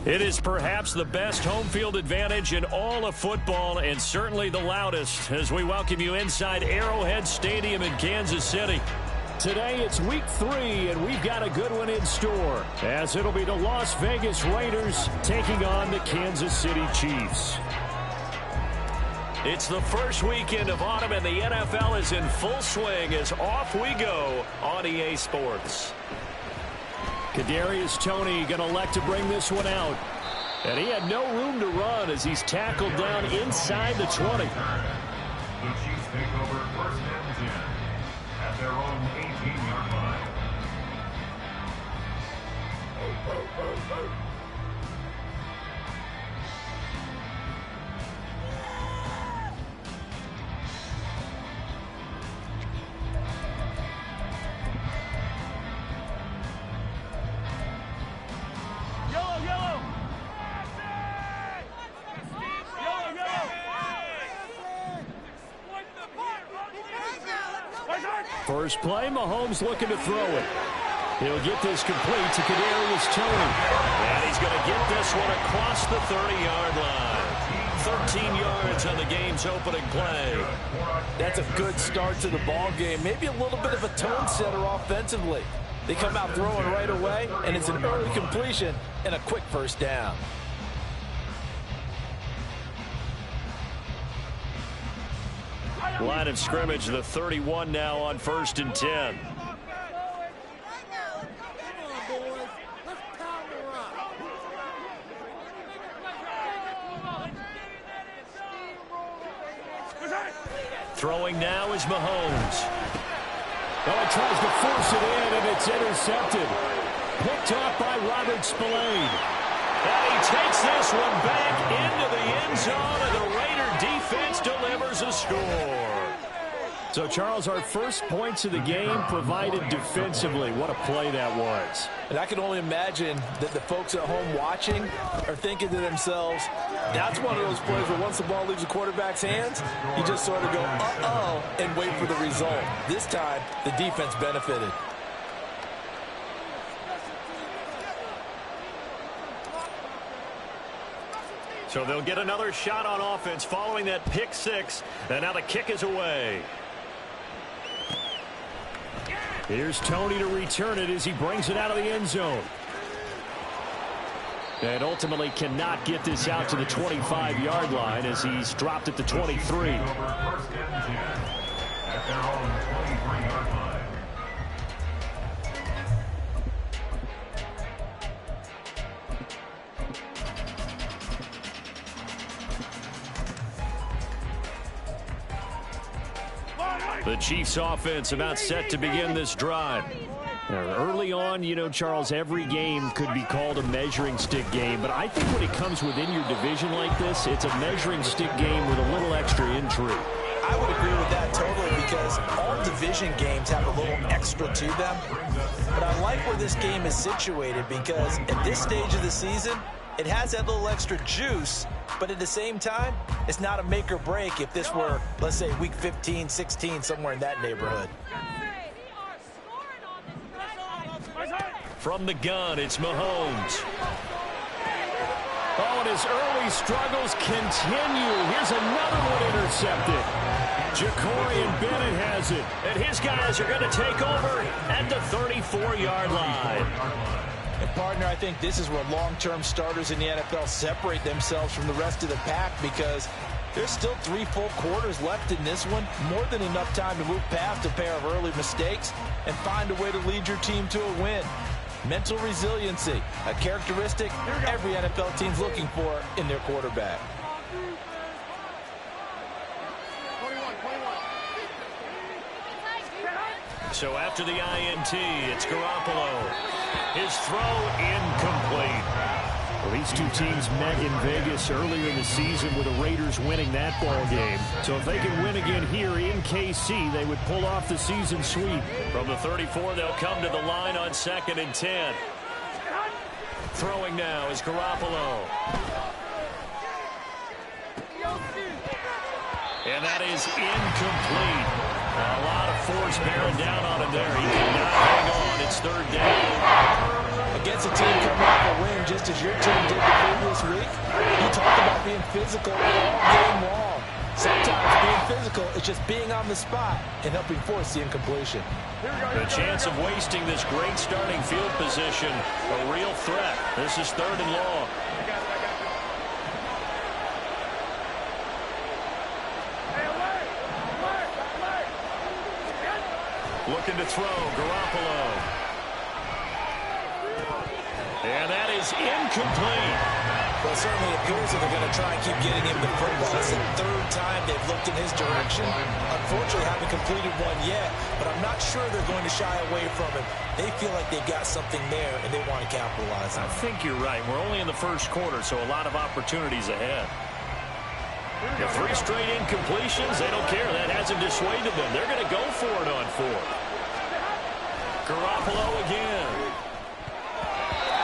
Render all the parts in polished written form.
It is perhaps the best home field advantage in all of football, and certainly the loudest, as we welcome you inside Arrowhead Stadium in Kansas City. Today it's week 3, and we've got a good one in store, as it'll be the Las Vegas Raiders taking on the Kansas City Chiefs. It's the first weekend of autumn, and the NFL is in full swing as off we go on EA Sports. Kadarius Toney going to elect to bring this one out. And he had no room to run as he's tackled down inside the 20. The Chiefs take over first and 10 at their own 18-yard line. First play, Mahomes looking to throw it. He'll get this complete to Kadarius Toney. And he's going to get this one across the 30-yard line. 13 yards on the game's opening play. That's a good start to the ball game. Maybe a little bit of a tone setter offensively. They come out throwing right away, and it's an early completion and a quick first down. Line of scrimmage, the 31 now on 1st and 10. Throwing now is Mahomes. Oh, he tries to force it in, and it's intercepted. Picked off by Robert Spillane. And he takes this one back into the end zone, and the Raider defense delivers a score. So, Charles, our first points of the game provided defensively. What a play that was. And I can only imagine that the folks at home watching are thinking to themselves, that's one of those plays where once the ball leaves the quarterback's hands, you just sort of go, uh-oh, and wait for the result. This time, the defense benefited. So they'll get another shot on offense following that pick 6. And now the kick is away. Here's Toney to return it as he brings it out of the end zone. And ultimately cannot get this out to the 25-yard line as he's dropped at the 23. First and 10 at their own 23-yard line. The Chiefs offense about set to begin this drive. Early on, you know, Charles, every game could be called a measuring stick game, but I think when it comes within your division like this, it's a measuring stick game with a little extra intrigue. I would agree with that totally because all division games have a little extra to them. But I like where this game is situated because at this stage of the season, it has that little extra juice, but at the same time, it's not a make or break if this were, let's say, week 15, 16, somewhere in that neighborhood. From the gun, it's Mahomes. Oh, and his early struggles continue. Here's another one intercepted. Jacorian Bennett has it. And his guys are going to take over at the 34-yard line. And partner, I think this is where long-term starters in the NFL separate themselves from the rest of the pack because there's still 3 full quarters left in this one. More than enough time to move past a pair of early mistakes and find a way to lead your team to a win. Mental resiliency, a characteristic every NFL team's looking for in their quarterback. So after the INT, it's Garoppolo. His throw incomplete. Well, these two teams met in Vegas earlier in the season with the Raiders winning that ball game. So if they can win again here in KC, they would pull off the season sweep. From the 34, they'll come to the line on 2nd and 10. Throwing now is Garoppolo. And that is incomplete. A lot of force bearing down on him there. He cannot hang on. It's 3rd down. Against a team coming off a win, just as your team did before this week. You talked about being physical all game long. Sometimes being physical is just being on the spot and helping force the incompletion. The chance of wasting this great starting field position, a real threat. This is 3rd and long. Looking to throw, Garoppolo. And that is incomplete. Well, it certainly appears that they're going to try and keep getting him the football. It's the 3rd time they've looked in his direction. Unfortunately, haven't completed one yet, but I'm not sure they're going to shy away from him. They feel like they've got something there, and they want to capitalize on it. I think you're right. We're only in the first quarter, so a lot of opportunities ahead. The 3 straight incompletions, they don't care. That hasn't dissuaded them. They're going to go for it on 4th. Garoppolo again.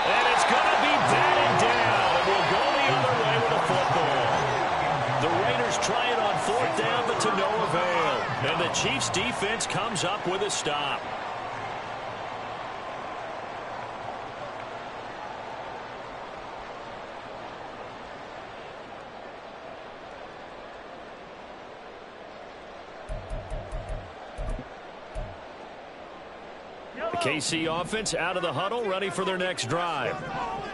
And it's going to be batted down. And we'll go the other way with the football. The Raiders try it on 4th down, but to no avail. And the Chiefs' defense comes up with a stop. KC offense out of the huddle, ready for their next drive.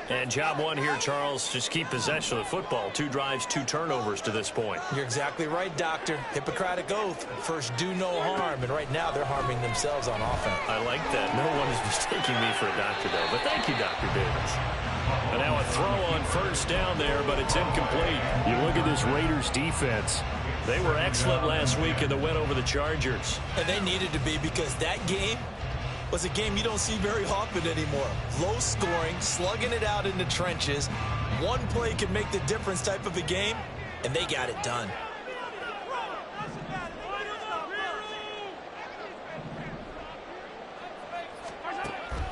And job 1 here, Charles, just keep possession of the football. 2 drives, 2 turnovers to this point. You're exactly right, Doctor. Hippocratic oath. First, do no harm. And right now, they're harming themselves on offense. I like that. No one is mistaking me for a doctor, though. But thank you, Dr. Davis. And now a throw on 1st down there, but it's incomplete. You look at this Raiders defense. They were excellent last week in the win over the Chargers. And they needed to be, because that game was a game you don't see very often anymore. Low scoring, slugging it out in the trenches. One play can make the difference type of a game, and they got it done.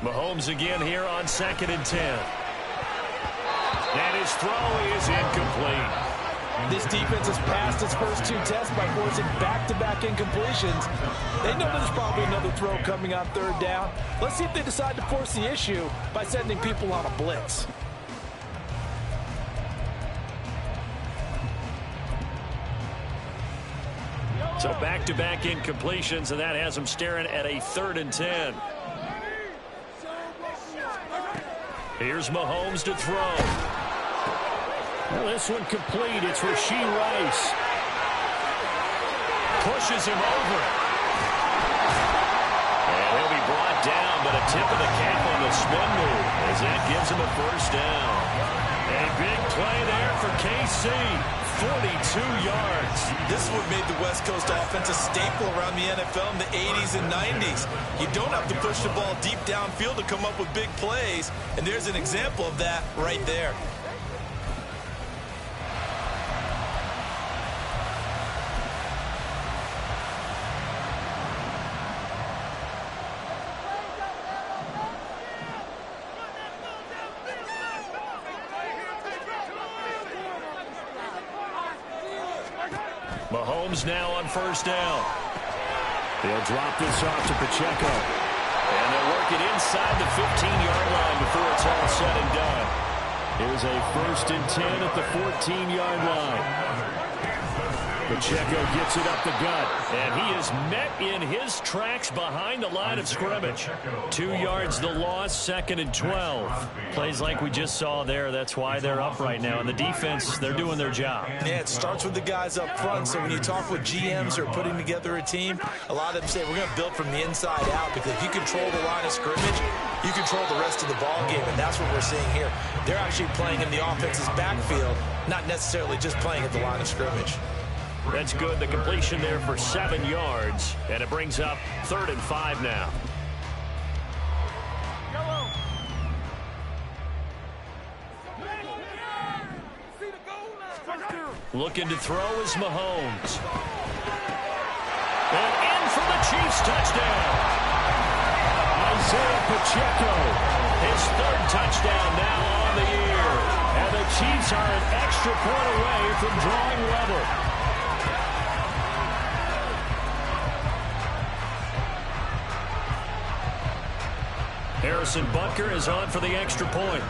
Mahomes again here on 2nd and 10. And his throw is incomplete. This defense has passed its first 2 tests by forcing back-to-back incompletions. They know there's probably another throw coming on 3rd down. Let's see if they decide to force the issue by sending people on a blitz. So back-to-back incompletions, and that has them staring at a 3rd and 10. Here's Mahomes to throw. Well, this one complete. It's Rashee Rice. Pushes him over. And he'll be brought down, but a tip of the cap on the spin move as that gives him a 1st down. A big play there for KC. 42 yards. This is what made the West Coast offense a staple around the NFL in the 80s and 90s. You don't have to push the ball deep downfield to come up with big plays, and there's an example of that right there. Mahomes now on 1st down. They'll drop this off to Pacheco. And they'll work it inside the 15-yard line before it's all said and done. Here's a 1st and 10 at the 14-yard line. Pacheco gets it up the gut, and he is met in his tracks behind the line of scrimmage. 2 yards the loss, 2nd and 12. Plays like we just saw there. That's why they're up right now. And the defense, they're doing their job. Yeah, it starts with the guys up front. So when you talk with GMs who are putting together a team, a lot of them say we're going to build from the inside out, because if you control the line of scrimmage, you control the rest of the ball game, and that's what we're seeing here. They're actually playing in the offense's backfield, not necessarily just playing at the line of scrimmage. That's good. The completion there for 7 yards, and it brings up 3rd and 5 now. Looking to throw is Mahomes. And in for the Chiefs touchdown. Isaiah Pacheco, his 3rd touchdown now on the year. And the Chiefs are an extra point away from drawing level. Harrison Butker is on for the extra point.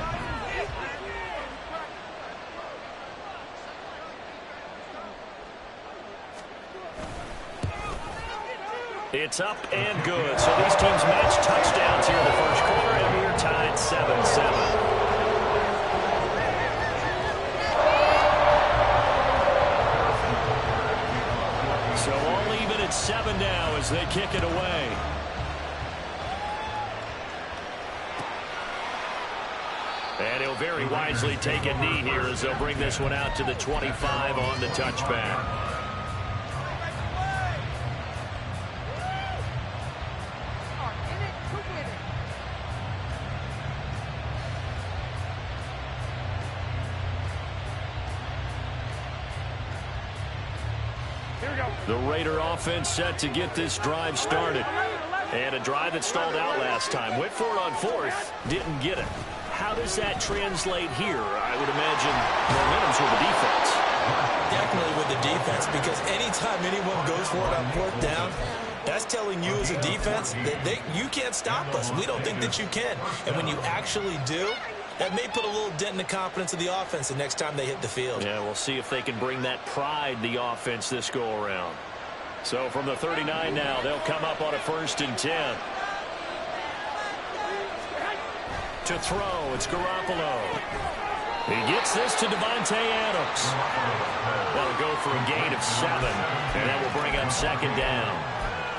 It's up and good. So these teams match touchdowns here in the first quarter, and we're tied 7-7. So all even at 7 now as they kick it away. And he'll very wisely take a knee here as they'll bring this one out to the 25 on the touchback. The Raider offense set to get this drive started. And a drive that stalled out last time. Went for it on fourth, didn't get it. How does that translate here? I would imagine momentum's with the defense. Definitely with the defense, because anytime anyone goes for it on fourth down, that's telling you as a defense that you can't stop us. We don't think that you can. And when you actually do, that may put a little dent in the confidence of the offense the next time they hit the field. Yeah, we'll see if they can bring that pride, the offense, this go-around. So from the 39 now, they'll come up on a 1st and 10. To throw, it's Garoppolo. He gets this to Devontae Adams. That'll go for a gain of 7, and that will bring up 2nd down.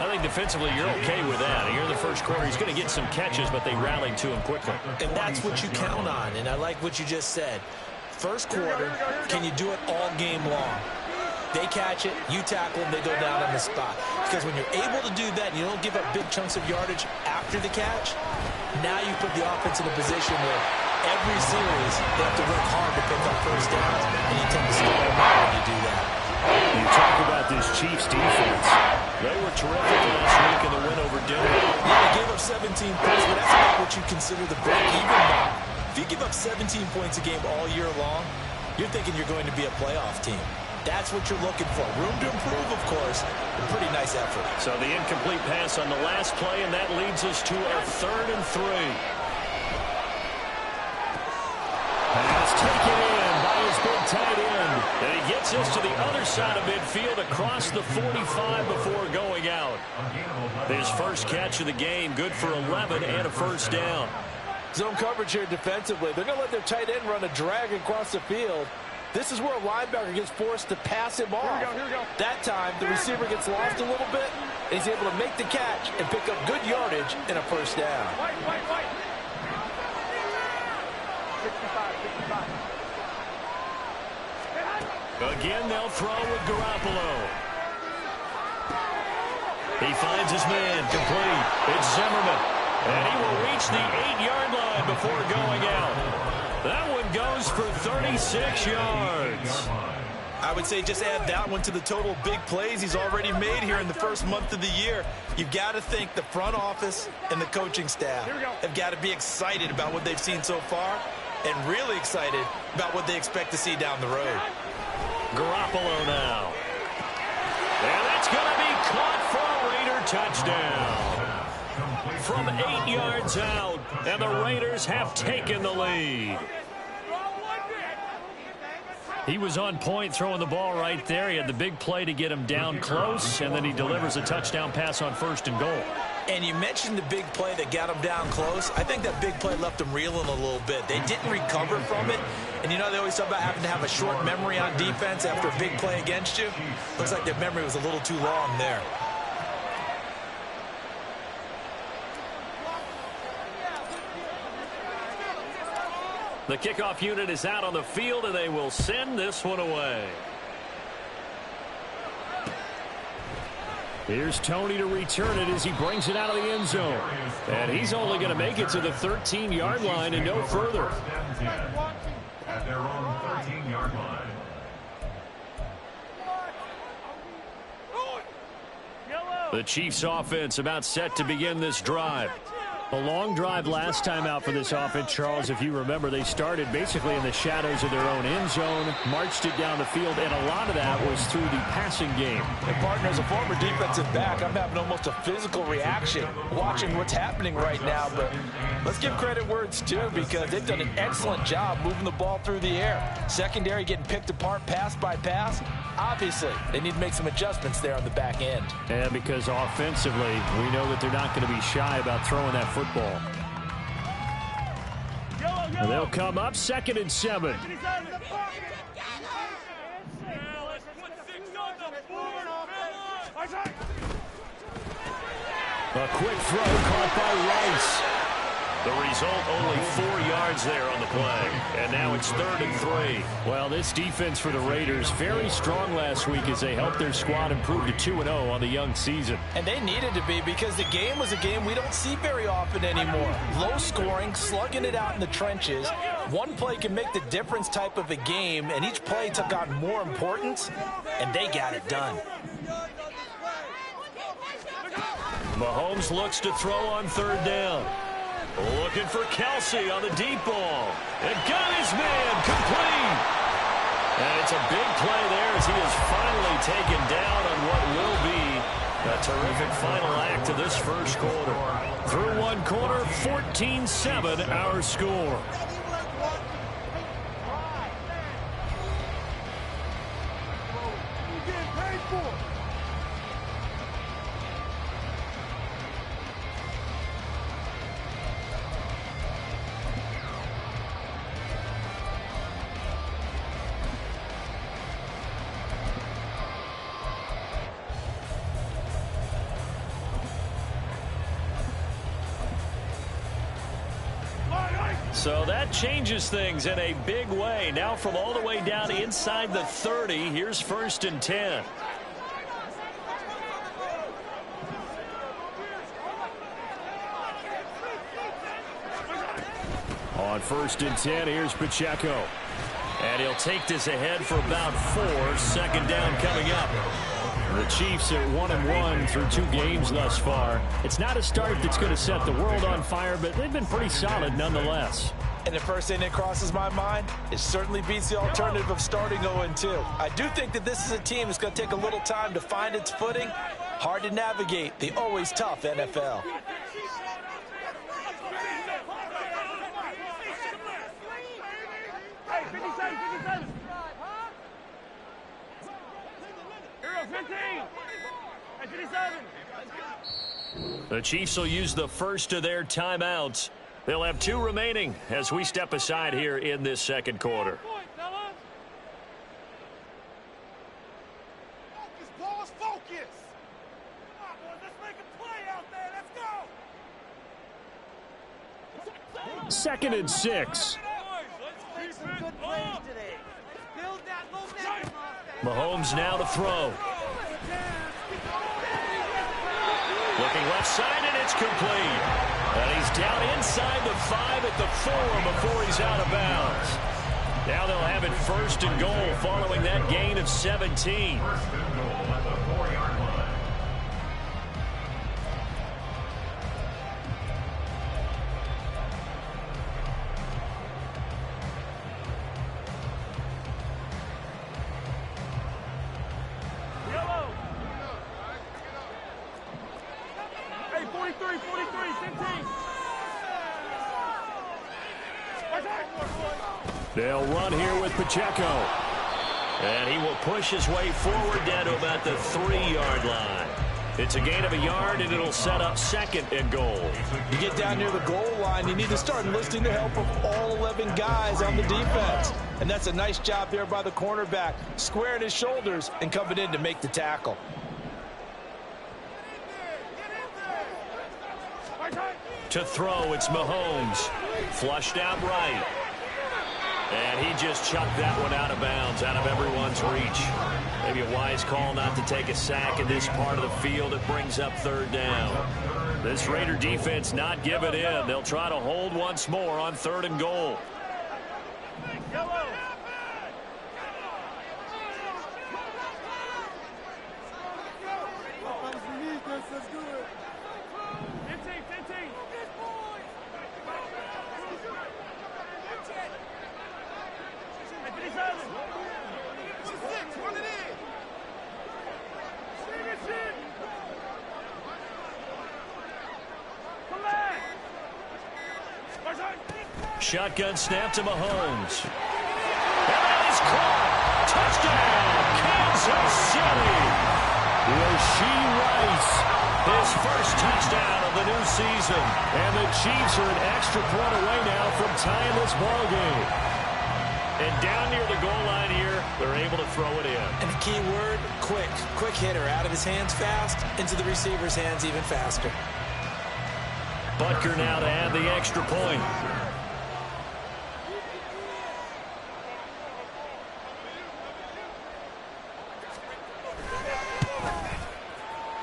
I think defensively you're okay with that. Here in the first quarter, he's going to get some catches, but they rallied to him quickly. And that's what you count on, and I like what you just said. First quarter, can you do it all game long? They catch it, you tackle them, they go down on the spot. Because when you're able to do that, and you don't give up big chunks of yardage after the catch, now you put the offense in a position where every series they have to work hard to pick up first downs, and you tend to slow them out when you do that. You talk about this Chiefs defense. They were terrific last week in the win over Denver. Yeah, they gave up 17 points, but that's not what you consider the break-even mark. If you give up 17 points a game all year long, you're thinking you're going to be a playoff team. That's what you're looking for. Room to improve, of course. A pretty nice effort. So the incomplete pass on the last play, and that leads us to a 3rd and 3. Pass taken in by his big tight end. And he gets us to the other side of midfield across the 45 before going out. His first catch of the game, good for 11 and a 1st down. Zone coverage here defensively. They're going to let their tight end run a drag across the field. This is where a linebacker gets forced to pass him off. Here we go. That time, the receiver gets lost a little bit, and he's able to make the catch and pick up good yardage and a 1st down. White. 65. Again, they'll throw with Garoppolo. He finds his man, complete. It's Zimmerman. And he will reach the 8-yard line before going out. That one goes for 36 yards. I would say just add that one to the total big plays he's already made here in the first month of the year. You've got to think the front office and the coaching staff have got to be excited about what they've seen so far and really excited about what they expect to see down the road. Garoppolo now. And that's going to be caught for a Raider touchdown. From 8 yards out, and the Raiders have taken the lead. He was on point throwing the ball right there. He had the big play to get him down close, and then he delivers a touchdown pass on 1st and goal. And you mentioned the big play that got him down close. I think that big play left him reeling a little bit. They didn't recover from it. And you know they always talk about having to have a short memory on defense after a big play against you. Looks like their memory was a little too long there. The kickoff unit is out on the field, and they will send this one away. Here's Tony to return it as he brings it out of the end zone. And he's only going to make it to the 13-yard line and no further. At their own 13-yard line. The Chiefs offense about set to begin this drive. A long drive last time out for this offense, Charles. If you remember, they started basically in the shadows of their own end zone, marched it down the field, and a lot of that was through the passing game. And partner, as a former defensive back, I'm having almost a physical reaction watching what's happening right now. But let's give credit where it's due, because they've done an excellent job moving the ball through the air. Secondary getting picked apart pass by pass. Obviously, they need to make some adjustments there on the back end. And because offensively, we know that they're not going to be shy about throwing that football. And they'll come up 2nd and 7. A quick throw caught by Rice. The result, only 4 yards there on the play. And now it's 3rd and 3. Well, this defense for the Raiders, very strong last week as they helped their squad improve to 2-0 on the young season. And they needed to be, because the game was a game we don't see very often anymore. Low scoring, slugging it out in the trenches. One play can make the difference type of a game, and each play took on more importance, and they got it done. Mahomes looks to throw on 3rd down. Looking for Kelsey on the deep ball. And got his man complete. And it's a big play there as he is finally taken down on what will be a terrific final act of this first quarter. Through one quarter, 14-7 our score. So that changes things in a big way. Now from all the way down inside the 30, here's 1st and 10. On 1st and 10, here's Pacheco. And he'll take this ahead for about 4. 2nd down coming up. The Chiefs are 1-1 through 2 games thus far. It's not a start that's going to set the world on fire, but they've been pretty solid nonetheless. And the first thing that crosses my mind, it certainly beats the alternative of starting 0-2. I do think that this is a team that's going to take a little time to find its footing. Hard to navigate the always tough NFL. Hey, 57, 57. Hero, 15. Hey, 57. The Chiefs will use the first of their timeouts. They'll have 2 remaining as we step aside here in this second quarter. Focus, boys, focus. Come on, boys, let's make a play out there. Let's go. 2nd and 6. Mahomes now to throw. Looking left side, and it's complete. And he's down inside the 5 at the 4 before he's out of bounds. Now they'll have it 1st and goal following that gain of 17. 1st and goal at the 4-yard line. Hey, 43, 15. They'll run here with Pacheco. And he will push his way forward down to about the 3-yard line. It's a gain of a yard, and it'll set up 2nd and goal. You get down near the goal line, you need to start enlisting the help of all 11 guys on the defense. And that's a nice job there by the cornerback, squaring his shoulders and coming in to make the tackle. To throw, it's Mahomes. Flushed out right. And he just chucked that one out of bounds, out of everyone's reach. Maybe a wise call not to take a sack in this part of the field. It brings up 3rd down. This Raider defense not giving in. They'll try to hold once more on 3rd and goal. Shotgun snap to Mahomes. And that is caught. Touchdown, Kansas silly. Rashee Rice, his first touchdown of the new season. And the Chiefs are an extra point away now from tying this ball game. And down near the goal line here, they're able to throw it in. And the key word, quick. Quick hitter, out of his hands fast, into the receiver's hands even faster. Butker now to add the extra point.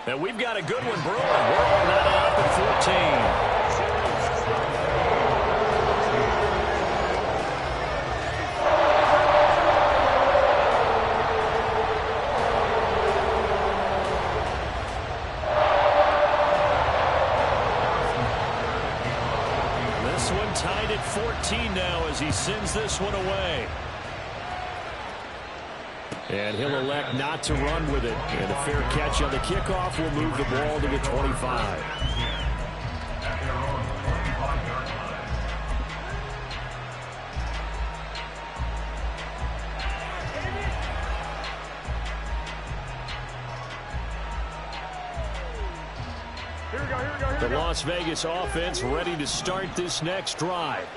And we've got a good one brewing. We're all knotted up at 14. This one tied at 14 now as he sends this one away. And he'll elect not to run with it. And a fair catch on the kickoff will move the ball to the 25. The Las Vegas offense ready to start this next drive.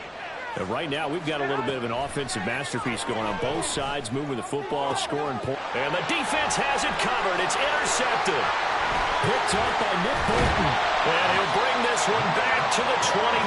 And right now, we've got a little bit of an offensive masterpiece going on both sides, moving the football, scoring points. And the defense has it covered. It's intercepted. Picked up by Nick Bolton. And he'll bring this one back to the 29.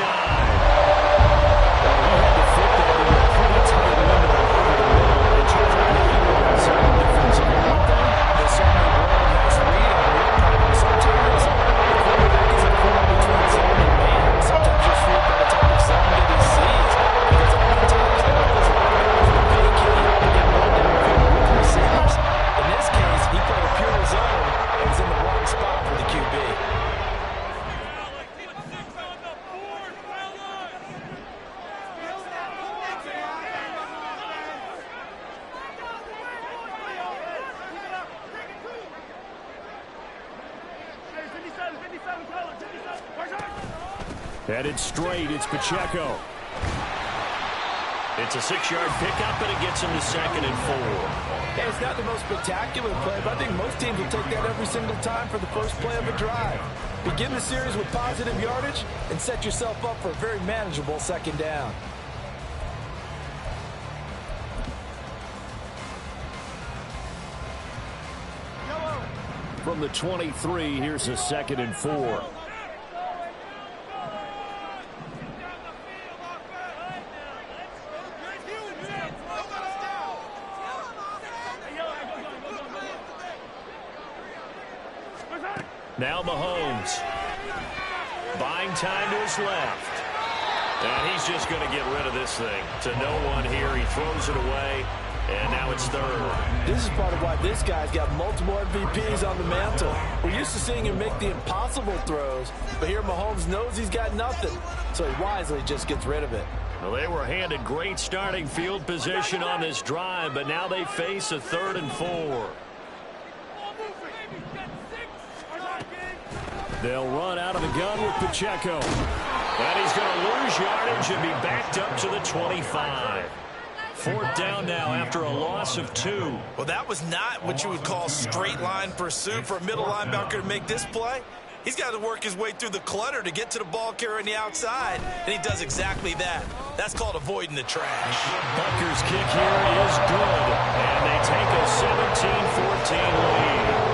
He had to fit that in a pretty tight window over the middle. And George, I think he was defensive. One thing, the second world has read on it. Sometimes the quarterback is a quarterback between zone and man. Sometimes just fooled by the type of zone that he sees. Because oftentimes the offensive linebackers will vacate and get run downfield with receivers. In this case, he played a pure zone and was in the wrong spot for the QB. Headed straight, it's Pacheco. It's a 6-yard pickup, and it gets him to 2nd and 4. Hey, it's not the most spectacular play, but I think most teams will take that every single time for the first play of a drive. Begin the series with positive yardage and set yourself up for a very manageable 2nd down. From the 23, here's a 2nd and 4. Now Mahomes. Buying time to his left. And he's just going to get rid of this thing. To no one here. He throws it away. And now it's 3rd. This is part of why this guy's got multiple MVPs on the mantle. We're used to seeing him make the impossible throws. But here Mahomes knows he's got nothing. So he wisely just gets rid of it. Well, they were handed great starting field position on this drive. But now they face a 3rd and 4. They'll run out of the gun with Pacheco. And he's going to lose yardage and be backed up to the 25. 4th down now after a loss of 2. Well, that was not what you would call straight line pursuit for a middle linebacker to make this play. He's got to work his way through the clutter to get to the ball carrier on the outside, and he does exactly that. That's called avoiding the trash. Butker's kick here is good, and they take a 17-14 lead.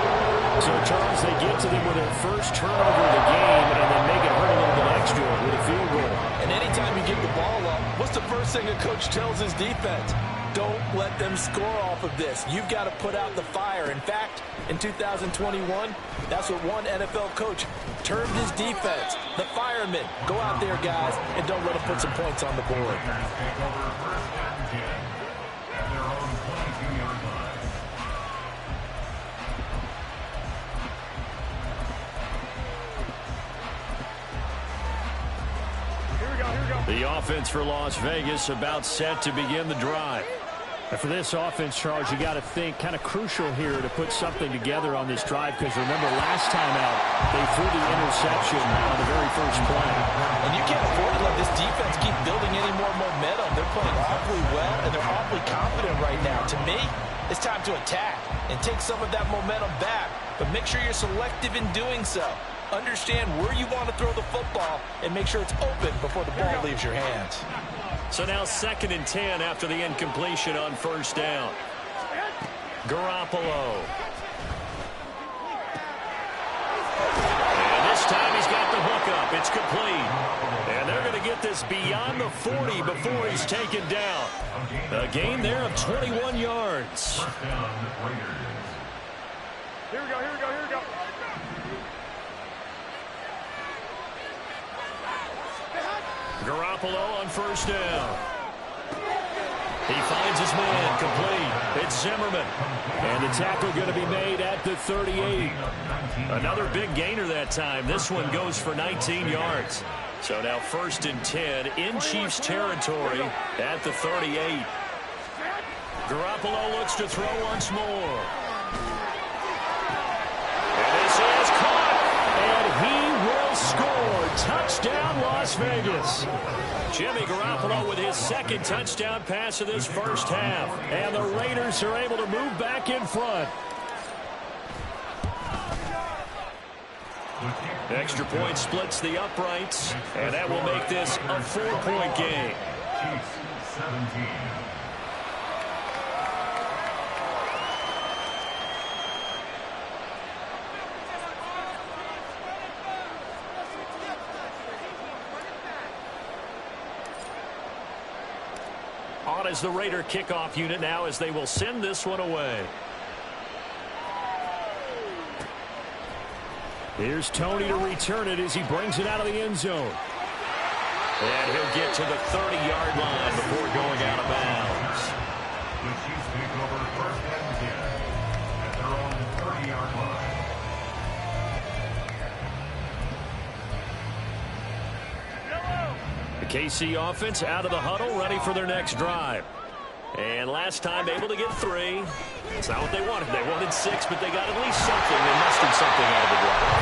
So, Charles, they get to them with their first turnover of the game and then make it hurt a little bit extra with a field goal. And anytime you give the ball up, what's the first thing a coach tells his defense? Don't let them score off of this. You've got to put out the fire. In fact, in 2021, that's what one NFL coach termed his defense. The firemen. Go out there, guys, and don't let them put some points on the board. The offense for Las Vegas about set to begin the drive. And for this offense, Charles, you got to think kind of crucial here to put something together on this drive, because remember last time out they threw the interception on the very first play. And you can't afford to let this defense keep building any more momentum. They're playing awfully well, and they're awfully confident right now. To me, it's time to attack and take some of that momentum back. But make sure you're selective in doing so. Understand where you want to throw the football and make sure it's open before the ball leaves your hands. So now 2nd and 10 after the incompletion on 1st down. Garoppolo. And this time he's got the hook up. It's complete. And they're going to get this beyond the 40 before he's taken down. A gain there of 21 yards. Here we go, here we go, here we go. Garoppolo on 1st down. He finds his man, complete. It's Zimmerman. And the tackle going to be made at the 38. Another big gainer that time. This one goes for 19 yards. So now 1st and 10 in Chiefs territory at the 38. Garoppolo looks to throw once more. And this is caught. And he will score. Touchdown, Las Vegas. Jimmy Garoppolo with his 2nd touchdown pass of this 1st half. And the Raiders are able to move back in front. Extra point splits the uprights. And that will make this a 4-point game. Chiefs 17. On as the Raider kickoff unit now as they will send this one away. Here's Tony to return it as he brings it out of the end zone. And he'll get to the 30-yard line before going out of bounds. The Chiefs take over 1st and 10 at their own 30-yard line. The KC offense out of the huddle, ready for their next drive. And last time able to get 3. It's not what they wanted. They wanted 6, but they got at least something. They mustered something out of the drive.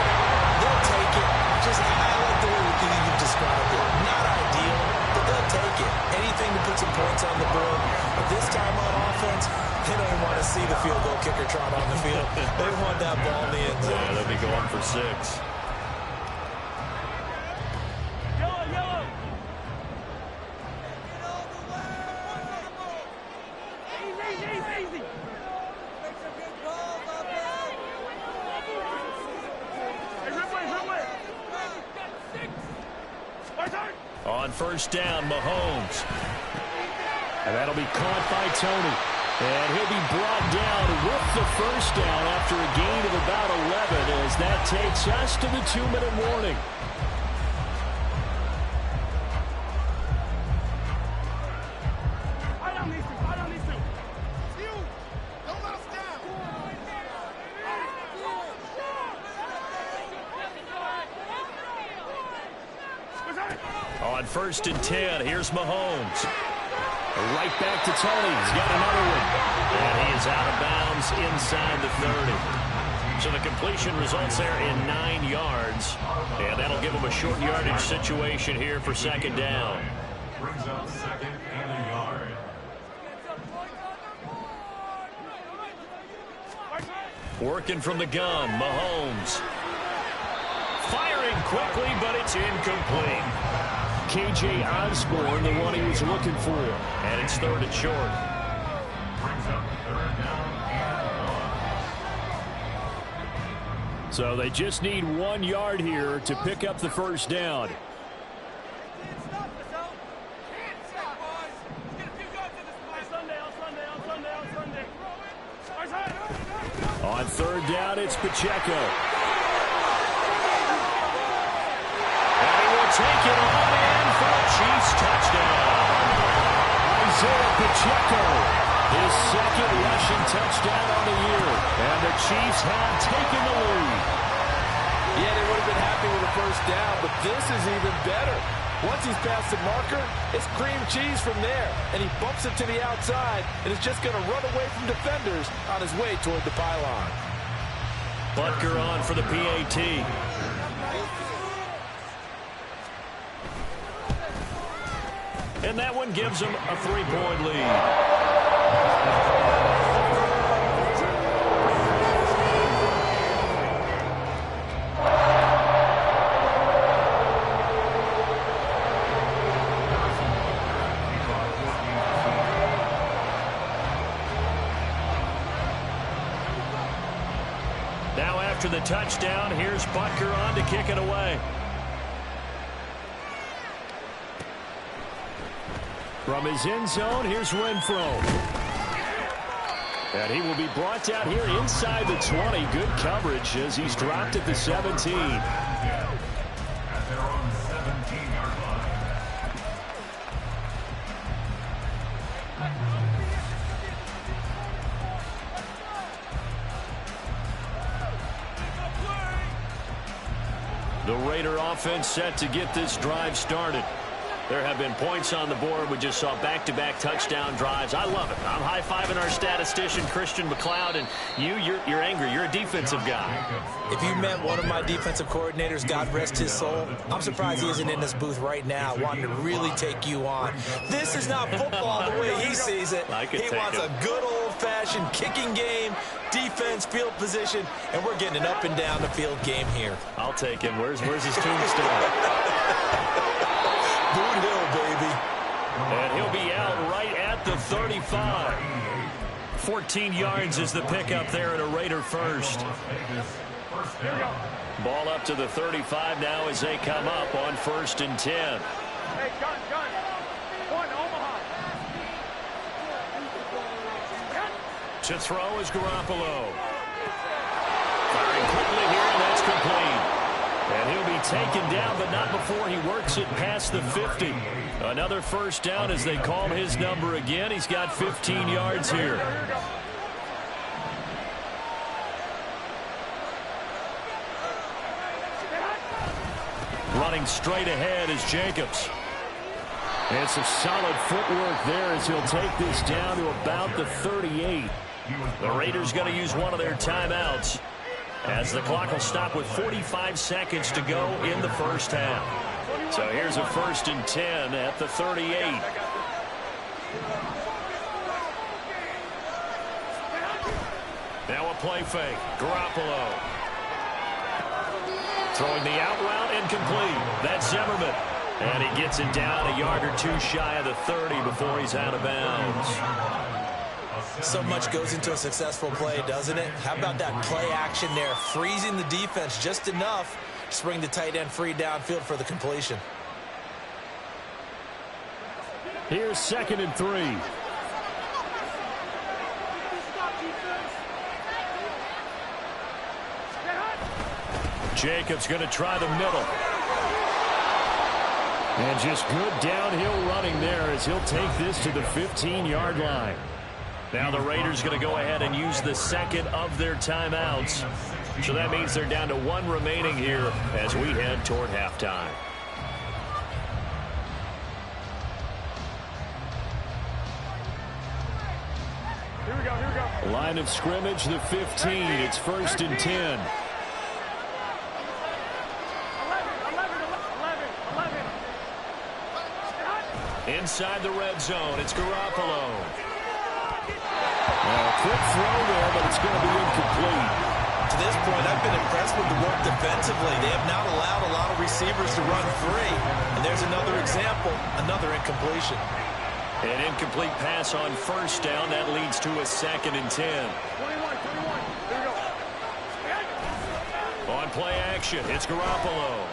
They'll take it. Just, I like the way you've described it. Not ideal, but they'll take it. Anything to put some points on the board. But this time on offense, they don't even want to see the field goal kicker trot on the field. They want that ball in the end zone. Yeah, they'll be going for 6. On 1st down, Mahomes. And that'll be caught by Tony. And he'll be brought down with the 1st down after a gain of about 11 as that takes us to the 2-minute warning. On 1st and 10, here's Mahomes. Right back to Tony. He's got another one. And he is out of bounds inside the 30. So the completion results there in 9 yards. And that'll give him a short yardage situation here for 2nd down. Brings up 2nd and a yard. Working from the gun, Mahomes. Firing quickly, but it's incomplete. KJ Osborne, the one he was looking for. And it's 3rd and short. Brings up 3rd down and 1. So they just need 1 yard here to pick up the 1st down. On 3rd down, it's Pacheco. And he will take it on in for a Chiefs touchdown. Isaiah Pacheco, his 2nd rushing touchdown on the year. And the Chiefs have taken the lead. Yeah, they would have been happy with the 1st down, but this is even better. Once he's past the marker, it's cream cheese from there. And he bumps it to the outside, and is just going to run away from defenders on his way toward the pylon. Butker on for the PAT. And that one gives them a 3-point lead. after the touchdown. Here's Butker on to kick it away. From his end zone, here's Renfro. And he will be brought down here inside the 20. Good coverage as he's dropped at the 17. At their own 17-yard line. The Raider offense set to get this drive started. There have been points on the board. We just saw back-to-back touchdown drives. I love it. I'm high-fiving our statistician, Christian McLeod, and you're angry. You're a defensive guy. If you met one of my defensive coordinators, God rest his soul, I'm surprised he isn't in this booth right now wanting to really take you on. This is not football the way he sees it. He wants a good old-fashioned kicking game, defense, field position, and we're getting an up-and-down-the-field game here. I'll take him. Where's his tombstone? Boot Hill, baby. And he'll be out right at the 35. 14 yards is the pickup there at a Raider first. Ball up to the 35 now as they come up on 1st and 10. Hey, gun. One, Omaha. To throw is Garoppolo. Firing quickly here, and that's complete. And he'll be taken down, but not before he works it past the 50. Another first down as they call his number again. He's got 15 yards here. Running straight ahead is Jacobs. And some solid footwork there as he'll take this down to about the 38. The Raiders going to use one of their timeouts, as the clock will stop with 45 seconds to go in the first half. So here's a 1st and 10 at the 38. Now a play fake. Garoppolo. Throwing the out route incomplete. That's Zimmerman. And he gets it down a yard or two shy of the 30 before he's out of bounds. So much goes into a successful play, doesn't it? How about that play action there, freezing the defense just enough to bring the tight end free downfield for the completion. Here's 2nd and 3. Jacobs going to try the middle. And just good downhill running there as he'll take this to the 15-yard line. Now the Raiders going to go ahead and use the second of their timeouts. So that means they're down to one remaining here as we head toward halftime. Here we go. Line of scrimmage, the 15. It's 1st and 10. 11. Inside the red zone, it's Garoppolo. A quick throw there, but it's going to be incomplete. To this point, I've been impressed with the work defensively. They have not allowed a lot of receivers to run free. And there's another example, another incompletion. An incomplete pass on 1st down. That leads to a 2nd and 10. 21. Here we go. On play action, it's Garoppolo.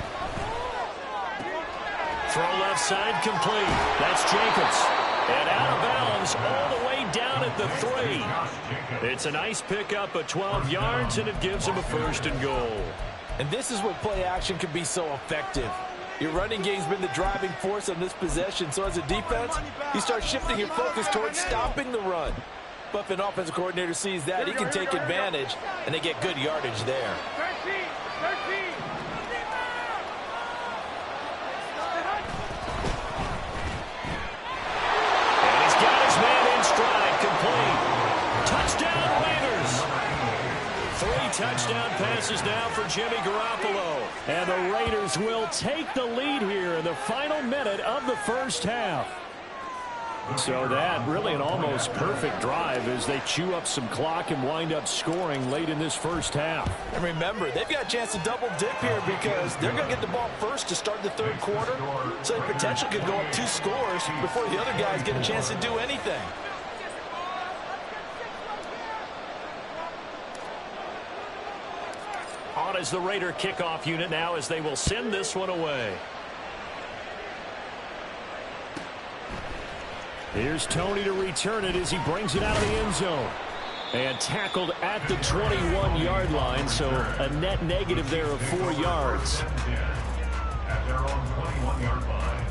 Throw left side complete. That's Jacobs. And out of bounds all the way down at the 3. It's a nice pickup of 12 yards, and it gives him a 1st and goal. And this is where play action can be so effective. Your running game's been the driving force on this possession, so as a defense, you start shifting your focus towards stopping the run. But if an offensive coordinator sees that, he can take advantage, and they get good yardage there. 13. Touchdown, Raiders. 3 touchdown passes now for Jimmy Garoppolo. And the Raiders will take the lead here in the final minute of the first half. So that really an almost perfect drive as they chew up some clock and wind up scoring late in this first half. And remember, they've got a chance to double dip here because they're going to get the ball first to start the 3rd quarter. So they potentially could go up 2 scores before the other guys get a chance to do anything. on as the Raider kickoff unit now as they will send this one away. Here's Tony to return it as he brings it out of the end zone. And tackled at the 21-yard line, so a net negative there of 4 yards. At their own 21-yard line.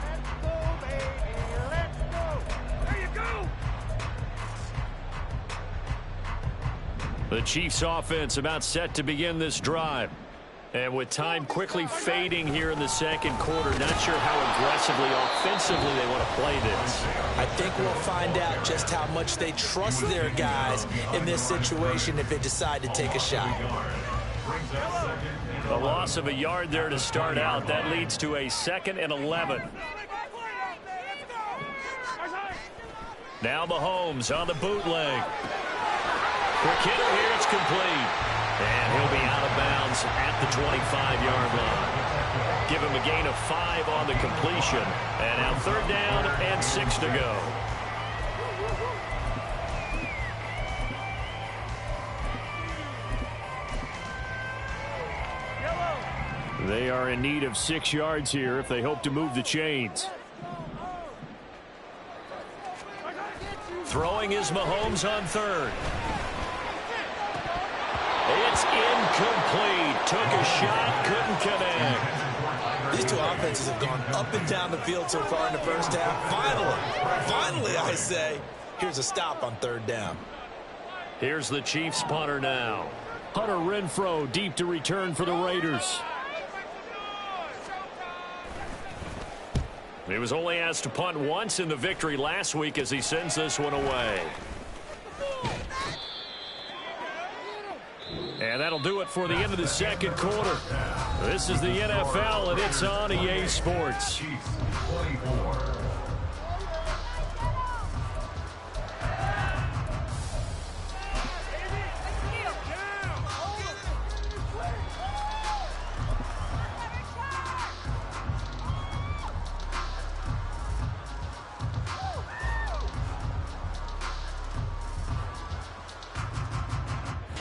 Let's go, baby, let's go. There you go. The Chiefs offense about set to begin this drive. And with time quickly fading here in the second quarter, not sure how aggressively, offensively they want to play this. I think we'll find out just how much they trust their guys in this situation if they decide to take a shot. A loss of a yard there to start out. That leads to a 2nd and 11. Now Mahomes on the bootleg. Quick hitter here, it's complete. And he'll be out of bounds at the 25-yard line. Give him a gain of 5 on the completion. And now 3rd down and 6 to go. They are in need of 6 yards here if they hope to move the chains. Throwing is Mahomes on 3rd. It's incomplete. Took a shot, couldn't connect. These two offenses have gone up and down the field so far in the first half. Finally, I say, here's a stop on 3rd down. Here's the Chiefs punter now. Hunter Renfrow deep to return for the Raiders. He was only asked to punt once in the victory last week as he sends this one away. And that'll do it for the end of the second quarter. This is the NFL, and it's on EA Sports.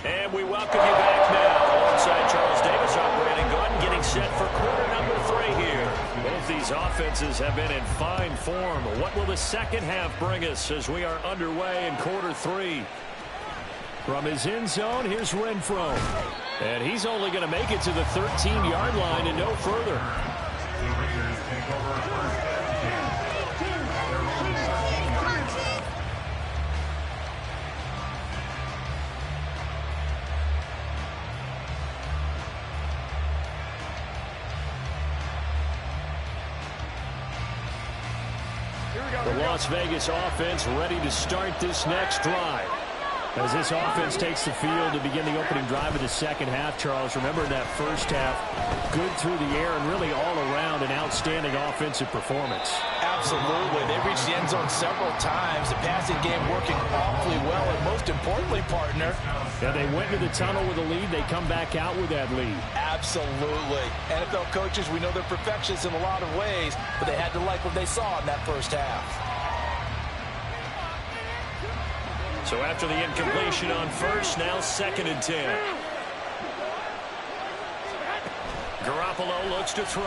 And we welcome you back now alongside Charles Davis, I'm Brandon Gordon, getting set for quarter number 3 here. Both these offenses have been in fine form. What will the second half bring us as we are underway in quarter 3? From his end zone, here's Renfrow. And he's only going to make it to the 13-yard line and no further. The Raiders take over first and 10. The Las Vegas offense ready to start this next drive. As this offense takes the field to begin the opening drive of the second half, Charles, remember in that first half, good through the air and really all around an outstanding offensive performance. Absolutely. They reached the end zone several times. The passing game working awfully well, and most importantly, partner. Yeah, they went into the tunnel with a lead. They come back out with that lead. Absolutely. NFL coaches, we know they're perfectionists in a lot of ways, but they had to like what they saw in that first half. So after the incompletion on first, now 2nd and 10. Garoppolo looks to throw.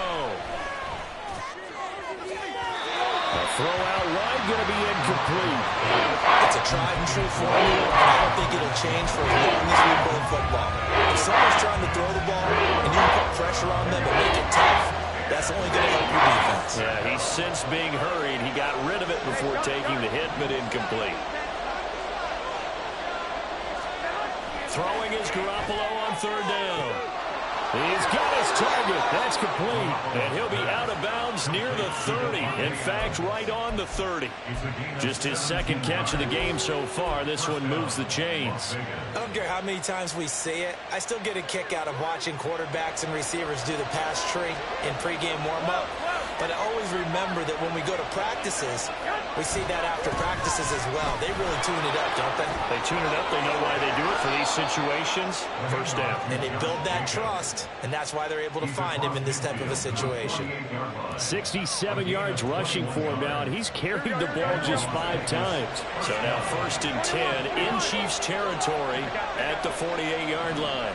A throw out wide, going to be incomplete. It's a tried and true formula, and I don't think it'll change for as long as we play football. If someone's trying to throw the ball and you can put pressure on them and make it tough, that's only going to help your defense. Yeah, he sensed being hurried. He got rid of it before taking the hit, but incomplete. Throwing is Garoppolo on 3rd down. He's got his target. That's complete. And he'll be out of bounds near the 30. In fact, right on the 30. Just his 2nd catch of the game so far. This one moves the chains. I don't care how many times we see it. I still get a kick out of watching quarterbacks and receivers do the pass tree in pregame warm-up. But I always remember that when we go to practices, we see that after practices as well. They really tune it up, don't they? They tune it up. They know why they do it for these situations. First down. And they build that trust, and that's why they're able to find him in this type of a situation. 67 yards rushing for him now, and he's carried the ball just 5 times. So now 1st and 10 in Chiefs territory at the 48-yard line.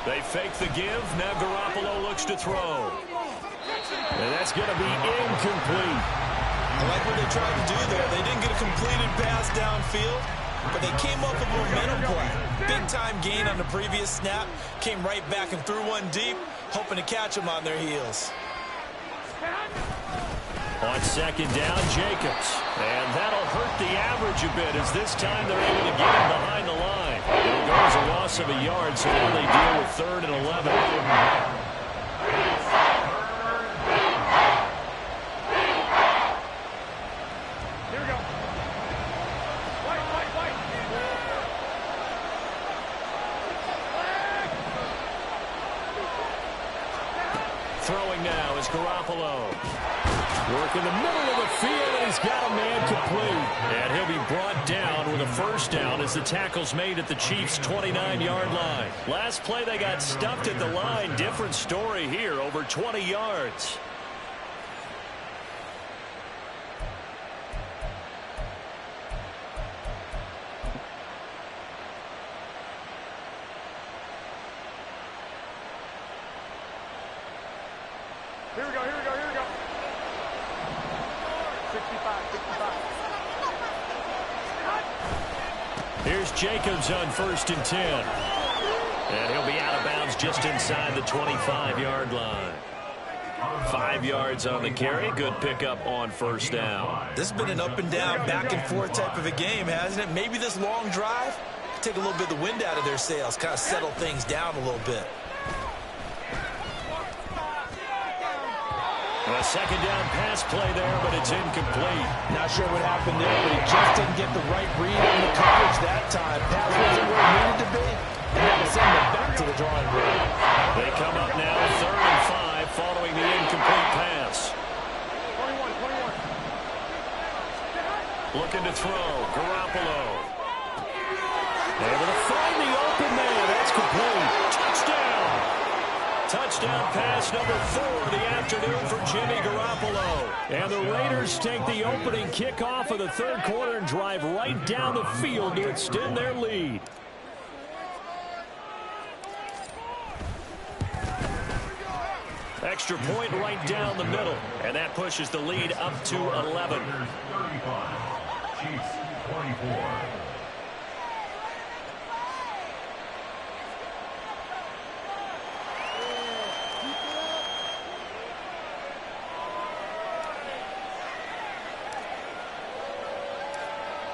They fake the give. Now Garoppolo looks to throw. And that's going to be incomplete. I like what they tried to do there. They didn't get a completed pass downfield, but they came up with a momentum play. Big-time gain on the previous snap. Came right back and threw one deep, hoping to catch them on their heels. On 2nd down, Jacobs. And that'll hurt the average a bit as this time they're able to get him behind the line. It'll go as a loss of a yard, so now they deal with 3rd and 11. Here we go. White. Throwing now is Garoppolo. Work in the middle of the field, and he's got a man complete. And he'll be brought down with a 1st down as the tackle's made at the Chiefs' 29-yard line. Last play, they got stuffed at the line. Different story here, over 20 yards. Here we go. 65. Here's Jacobs on 1st and 10. And he'll be out of bounds just inside the 25-yard line. 5 yards on the carry. Good pickup on 1st down. This has been an up and down, back and forth type of a game, hasn't it? Maybe this long drive take a little bit of the wind out of their sails, kind of settle things down a little bit. A 2nd down pass play there, but it's incomplete. Not sure what happened there, but he just didn't get the right read on the coverage that time. Pass wasn't where it needed to be, and that will send them back to the drawing board. They come up now 3rd and 5 following the incomplete pass. 21. Looking to throw. Garoppolo. Able to find the open man. That's complete. Touchdown. Touchdown pass number 4 of the afternoon for Jimmy Garoppolo. And the Raiders take the opening kickoff of the 3rd quarter and drive right down the field to extend their lead. Extra point right down the middle. And that pushes the lead up to 11. 35. Chiefs 24.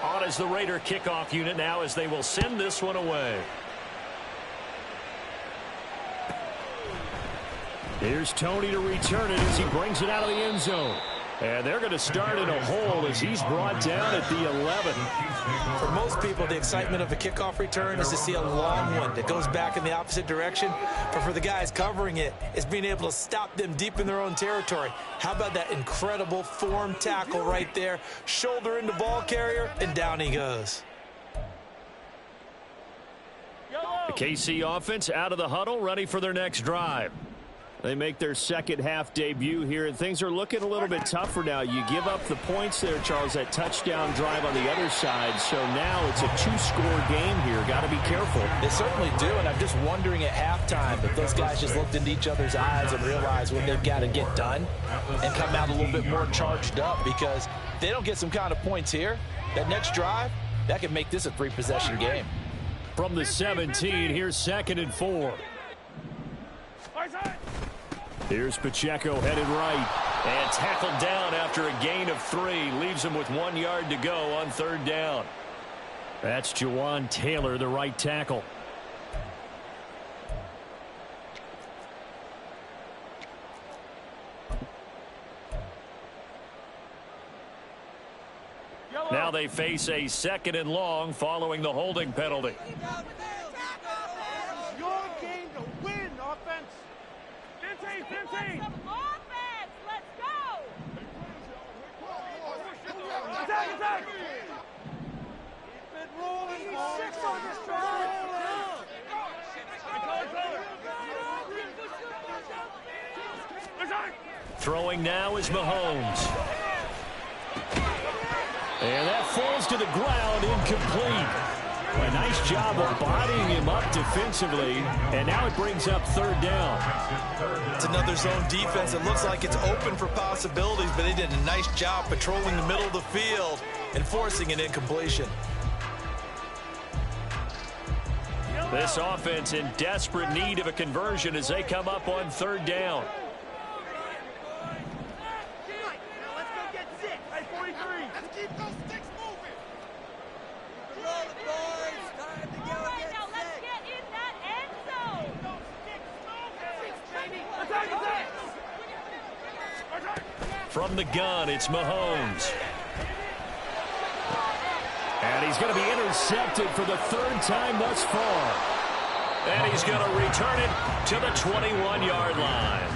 On as the Raider kickoff unit now as they will send this one away. Here's Tony to return it as he brings it out of the end zone. And they're going to start in a hole as he's brought down at the 11. For most people, the excitement of a kickoff return is to see a long one that goes back in the opposite direction. But for the guys covering it, it's being able to stop them deep in their own territory. How about that incredible form tackle right there? Shoulder into ball carrier, and down he goes. The KC offense out of the huddle, ready for their next drive. They make their second half debut here, and things are looking a little bit tougher now. You give up the points there, Charles, that touchdown drive on the other side. So now it's a 2-score game here. Got to be careful. They certainly do, and I'm just wondering at halftime if those guys just looked into each other's eyes and realized what they've got to get done and come out a little bit more charged up, because if they don't get some kind of points here, that next drive, that could make this a 3-possession game. From the 17, here's 2nd and 4. Here's Pacheco headed right and tackled down after a gain of 3. Leaves him with 1 yard to go on 3rd down. That's Jawan Taylor, the right tackle. Now they face a 2nd and long following the holding penalty. Your game to win, offense. 15. Offense, let's go. Attack, attack. Keep it rolling. 6 on this drive. Throwing now is Mahomes. And that falls to the ground, incomplete. A nice job of bodying him up defensively, and now it brings up third down. It's another zone defense. It looks like it's open for possibilities, but they did a nice job patrolling the middle of the field and forcing an incompletion. This offense in desperate need of a conversion as they come up on third down. From the gun, it's Mahomes. And he's going to be intercepted for the third time thus far. And he's going to return it to the 21-yard line.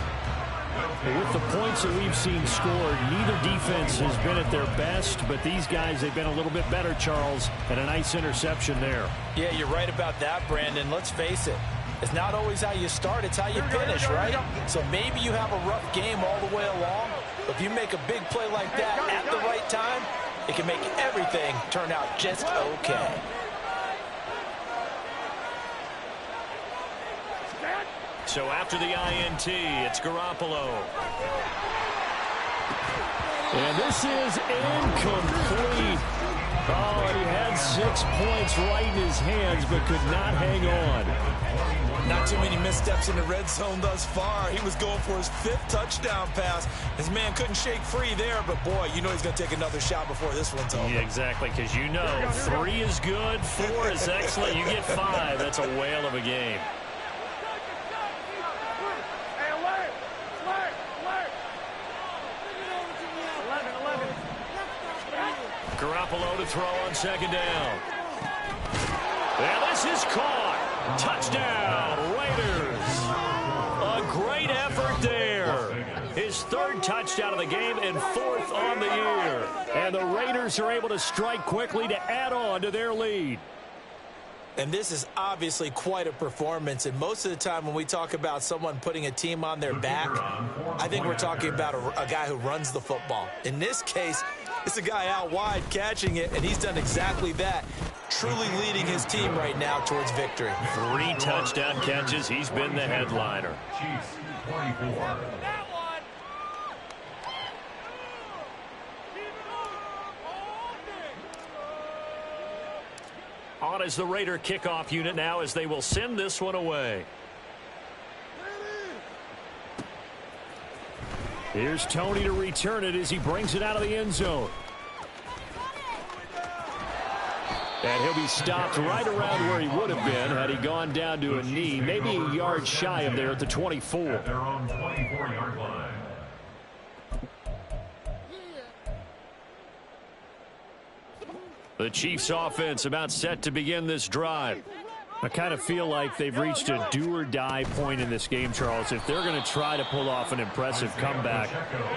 With the points that we've seen scored, neither defense has been at their best, but these guys, they've been a little bit better, Charles, and a nice interception there. Yeah, you're right about that, Brandon. Let's face it. It's not always how you start, it's how you finish, right? So maybe you have a rough game all the way along, but if you make a big play like that at the right time, it can make everything turn out just okay. So after the INT, it's Garoppolo. And this is incomplete. Oh, and he had 6 points right in his hands, but could not hang on. Not too many missteps in the red zone thus far. He was going for his 5th touchdown pass. His man couldn't shake free there, but boy, you know he's going to take another shot before this one's over. Yeah, exactly, because you know 3 is good, 4 is excellent. You get 5, that's a whale of a game. Garoppolo to throw on second down. And this is caught. Touchdown, Raiders. A great effort there. His 3rd touchdown of the game and 4th on the year. And the Raiders are able to strike quickly to add on to their lead. And this is obviously quite a performance. And most of the time when we talk about someone putting a team on their back, I think we're talking about a guy who runs the football. In this case, it's a guy out wide catching it, and he's done exactly that, truly leading his team right now towards victory. 3 touchdown catches. He's been the headliner. Chiefs 24. On as the Raider kickoff unit now as they will send this one away. Here's Tony to return it as he brings it out of the end zone. And he'll be stopped right around where he would have been had he gone down to a knee, maybe a yard shy of there at the 24. At their own 24-yard line. The Chiefs offense about set to begin this drive. I kind of feel like they've reached a do-or-die point in this game, Charles. If they're going to try to pull off an impressive comeback,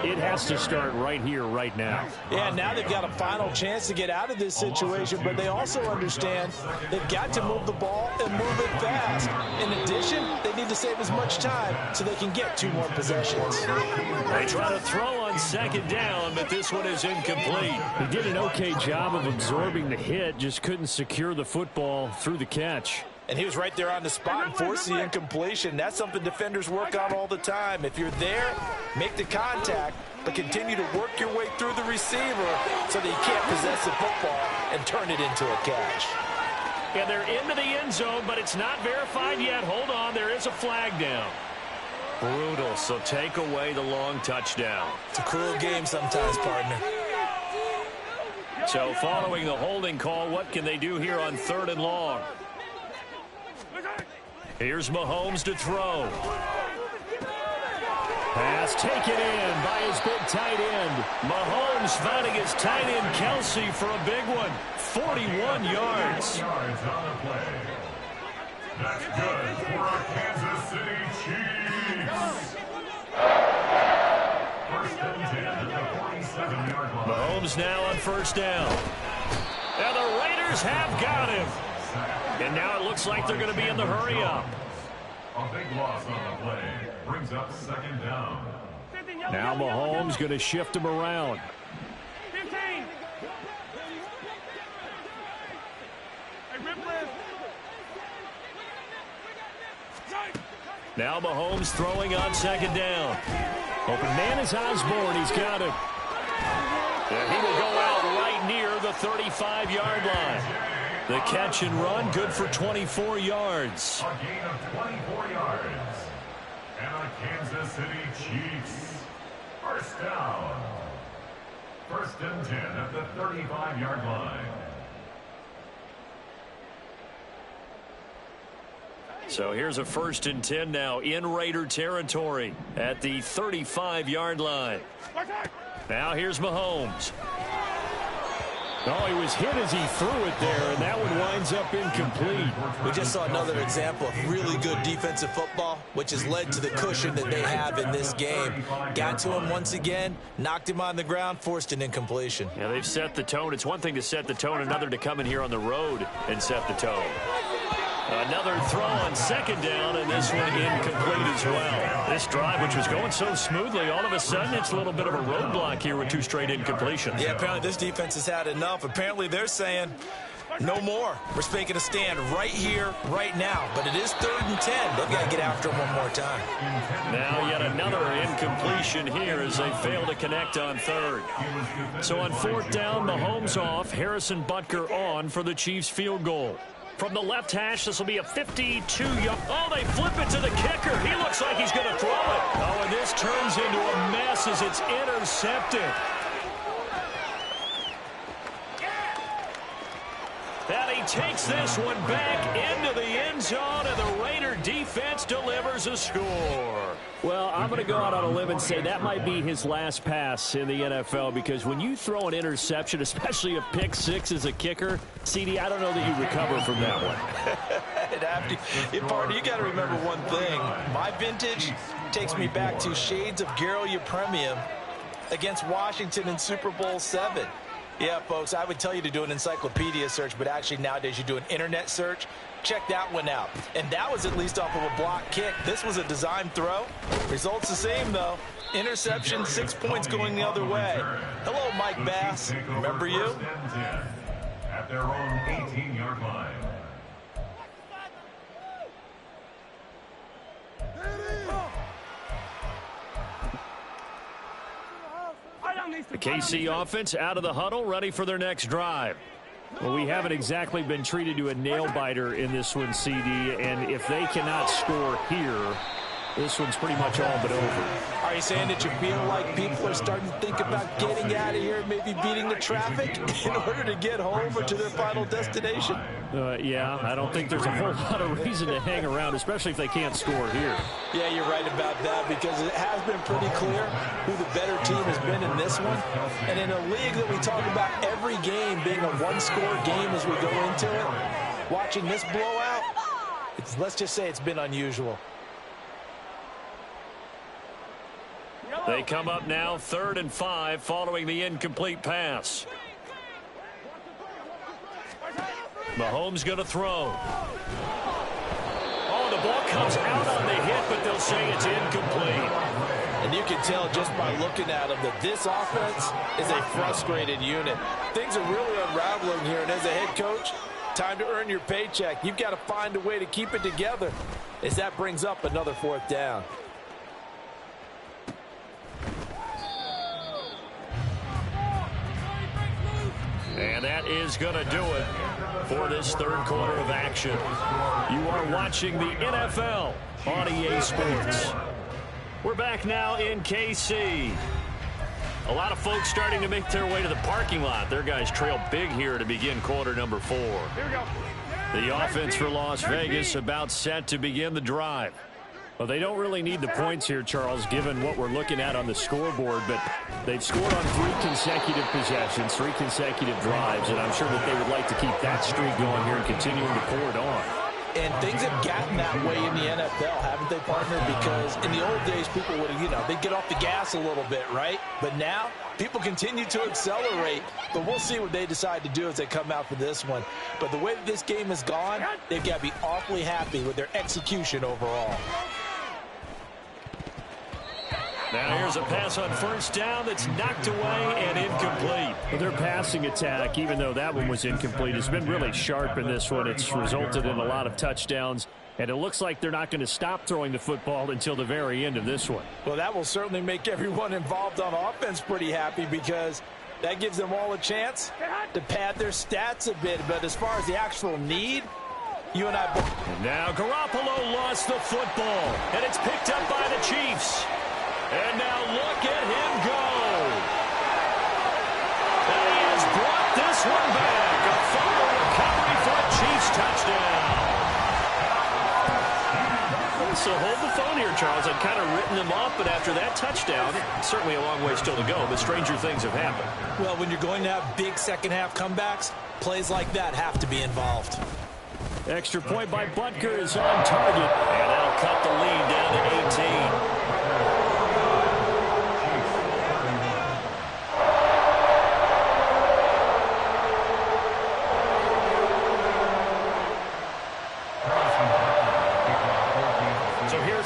it has to start right here, right now. Yeah, now they've got a final chance to get out of this situation, but they also understand they've got to move the ball and move it fast. In addition, they need to save as much time so they can get 2 more possessions. They try to throw on second down, but this one is incomplete. He did an okay job of absorbing the hit, just couldn't secure the football through the catch. And he was right there on the spot and forced the incompletion. That's something defenders work on all the time. If you're there, make the contact, but continue to work your way through the receiver so that you can't possess the football and turn it into a catch. And they're into the end zone, but it's not verified yet. Hold on, there is a flag down. Brutal, so take away the long touchdown. It's a cruel game sometimes, partner. So following the holding call, what can they do here on 3rd and long? Here's Mahomes to throw. Pass taken in by his big tight end. Mahomes finding his tight end Kelsey for a big one. 41 yards. Yards on the play. That's good for our Kansas City Chiefs. First and 10 at the 47-yard line. Mahomes now on first down. And the Raiders have got him. And now it looks like they're going to be in the hurry-up. A big loss on the play brings up second down. Now Mahomes going to shift him around. 15. Now Mahomes throwing on second down. Open man is Osborne. He's got him. And he will go out right near the 35-yard line. The catch and run, good for 24 yards. A gain of 24 yards. And a Kansas City Chiefs. First down. First and 10 at the 35-yard line. So here's a first and 10 now in Raider territory at the 35-yard line. Now here's Mahomes. Oh, he was hit as he threw it there, and that one winds up incomplete. We just saw another example of really good defensive football, which has led to the cushion that they have in this game. Got to him once again, knocked him on the ground, forced an incompletion. Yeah, they've set the tone. It's one thing to set the tone, another to come in here on the road and set the tone. Another throw on second down, and this one incomplete as well. This drive, which was going so smoothly, all of a sudden it's a little bit of a roadblock here with two straight incompletions. Yeah, apparently this defense has had enough. Apparently they're saying no more. We're making a stand right here, right now. But it is 3rd and 10. They've got to get after him one more time. Now yet another incompletion here as they fail to connect on third. So on 4th down, Mahomes off, Harrison Butker on for the Chiefs field goal. From the left hash, this will be a 52-yard. Oh, they flip it to the kicker. He looks like he's going to throw it. Oh, and this turns into a mess as it's intercepted. And he takes this one back into the end zone, and the Raider defense delivers a score. Well, I'm going to go out on a limb and say that might be his last pass in the NFL, because when you throw an interception, especially a pick six as a kicker, CD, I don't know that you recover from that one. Party, you got to remember one thing. My vintage takes me back to shades of Garo Yepremian against Washington in Super Bowl VII. Yeah, folks, I would tell you to do an encyclopedia search, but actually nowadays you do an internet search. Check that one out. And that was at least off of a block kick. This was a design throw. Results the same, though. Interception, 6 points going the other way. Hello, Mike Bass. Remember you? At their own 18-yard line. The KC offense out of the huddle, ready for their next drive. Well, we haven't exactly been treated to a nail-biter in this one, CD, and if they cannot score here, this one's pretty much all but over. Are you saying that you feel like people are starting to think about getting out of here, maybe beating the traffic in order to get home or to their final destination? Yeah, I don't think there's a whole lot of reason to hang around, especially if they can't score here. Yeah, you're right about that, because it has been pretty clear who the better team has been in this one. And in a league that we talk about every game being a one-score game as we go into it, watching this blowout, let's just say it's been unusual. They come up now 3rd and 5 following the incomplete pass. Mahomes going to throw. Oh, the ball comes out on the hit, but they'll say it's incomplete. And you can tell just by looking at them that this offense is a frustrated unit. Things are really unraveling here, and as a head coach, time to earn your paycheck. You've got to find a way to keep it together as that brings up another 4th down. And that is going to do it for this 3rd quarter of action. You are watching the NFL on EA Sports. We're back now in KC. A lot of folks starting to make their way to the parking lot. Their guys trail big here to begin quarter number 4. Here we go. The offense for Las Vegas about set to begin the drive. Well, they don't really need the points here, Charles, given what we're looking at on the scoreboard, but they've scored on 3 consecutive possessions, 3 consecutive drives, and I'm sure that they would like to keep that streak going here and continuing to pour it on. And things have gotten that way in the NFL, haven't they, partner? Because in the old days, people would, they'd get off the gas a little bit, right? But now, people continue to accelerate. But we'll see what they decide to do as they come out for this one. But the way that this game has gone, they've got to be awfully happy with their execution overall. Now here's a pass on first down that's knocked away and incomplete. Well, their passing attack, even though that one was incomplete, has been really sharp in this one. It's resulted in a lot of touchdowns, and it looks like they're not going to stop throwing the football until the very end of this one. Well, that will certainly make everyone involved on offense pretty happy because that gives them all a chance to pad their stats a bit. But as far as the actual need, you and I both. And now Garoppolo lost the football, and it's picked up by the Chiefs. And now look at him go. And he has brought this one back. A fumble recovery for a Chiefs touchdown. So hold the phone here, Charles. I'd kind of written them off, but after that touchdown, certainly a long way still to go, but stranger things have happened. Well, when you're going to have big second-half comebacks, plays like that have to be involved. Extra point by Butker is on target, and that'll cut the lead down to 18.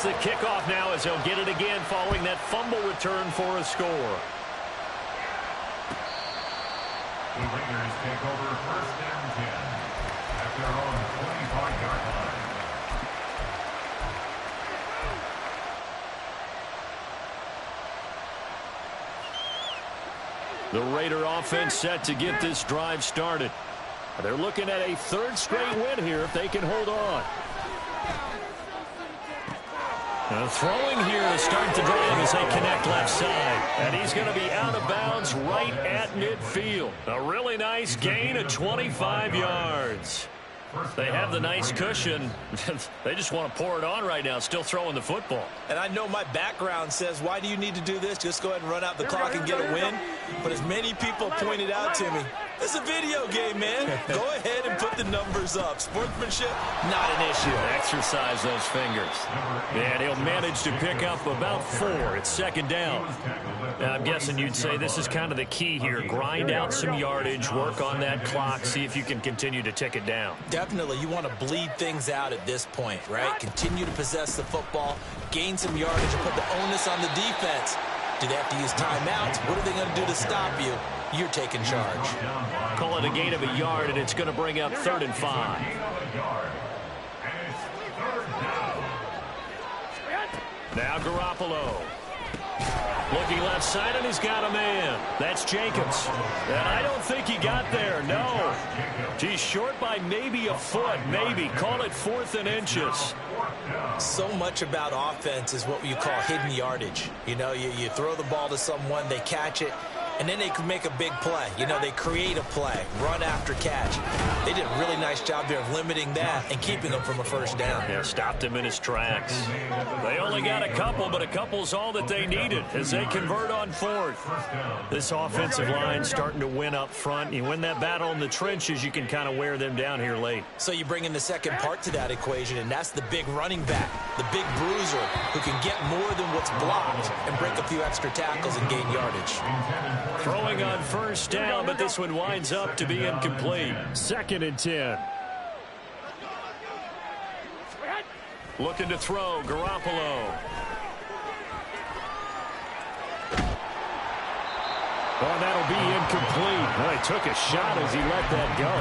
The kickoff now as he'll get it again following that fumble return for a score. The Raiders take over first and 10 at their own 25-yard line. The Raider offense set to get this drive started. They're looking at a third straight win here if they can hold on. Throwing here to start the drive as they connect left side. And he's going to be out of bounds right at midfield. A really nice gain of 25 yards. They have the nice cushion. They just want to pour it on right now, still throwing the football. And I know my background says, why do you need to do this? Just go ahead and run out the clock and get a win. But as many people pointed out to me, it's a video game, man. Go ahead and put the numbers up. Sportsmanship, not an issue. Exercise those fingers. And he'll manage to pick up about 4. It's second down. Now, I'm guessing you'd say this is kind of the key here. Grind out some yardage, work on that clock, see if you can continue to tick it down. Definitely. You want to bleed things out at this point, right? Continue to possess the football, gain some yardage, and put the onus on the defense. Do they have to use timeouts? What are they going to do to stop you? You're taking charge. Call it a gain of a yard, and it's going to bring up 3rd and 5. Now Garoppolo. Looking left side, and he's got a man. That's Jacobs. And I don't think he got there, no. He's short by maybe a foot, maybe. Call it 4th and inches. So much about offense is what you call hidden yardage. You know, you throw the ball to someone, they catch it, and then they can make a big play. You know, they create a play, run after catch. They did a really nice job there of limiting that and keeping him from a first down. Yeah, stopped him in his tracks. They only got a couple, but a couple's all that they needed as they convert on 4th. This offensive line starting to win up front. You win that battle in the trenches, you can kind of wear them down here late. So you bring in the second part to that equation, and that's the big running back, the big bruiser who can get more than what's blocked and break a few extra tackles and gain yardage. Throwing on first down, but this one winds up to be incomplete. 2nd and 10. Looking to throw, Garoppolo. Oh, that'll be incomplete. Well, he took a shot as he let that go.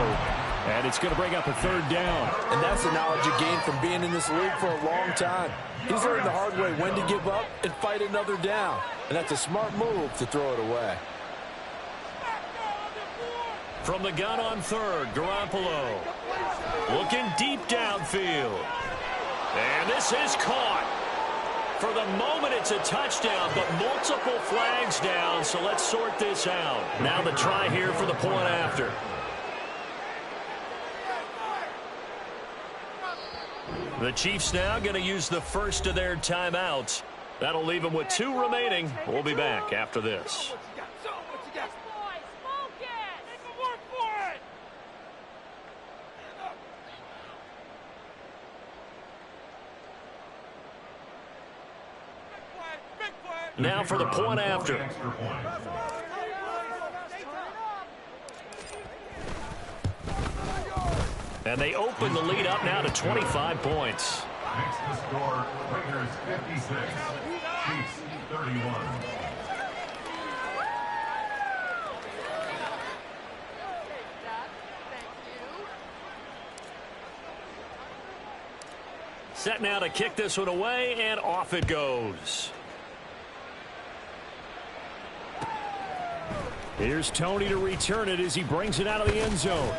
And it's going to bring up a 3rd down. And that's the knowledge you gain from being in this league for a long time. He's learned the hard way when to give up and fight another down. And that's a smart move to throw it away. From the gun on 3rd, Garoppolo. Looking deep downfield. And this is caught. For the moment, it's a touchdown, but multiple flags down, so let's sort this out. Now the try here for the point after. The Chiefs now going to use the first of their timeouts. That'll leave them with 2 remaining. We'll be back after this. Now for the point after. And they open the lead up now to 25 points. Makes the score Raiders 56, Chiefs 31. Set now to kick this one away, and off it goes. Here's Tony to return it as he brings it out of the end zone.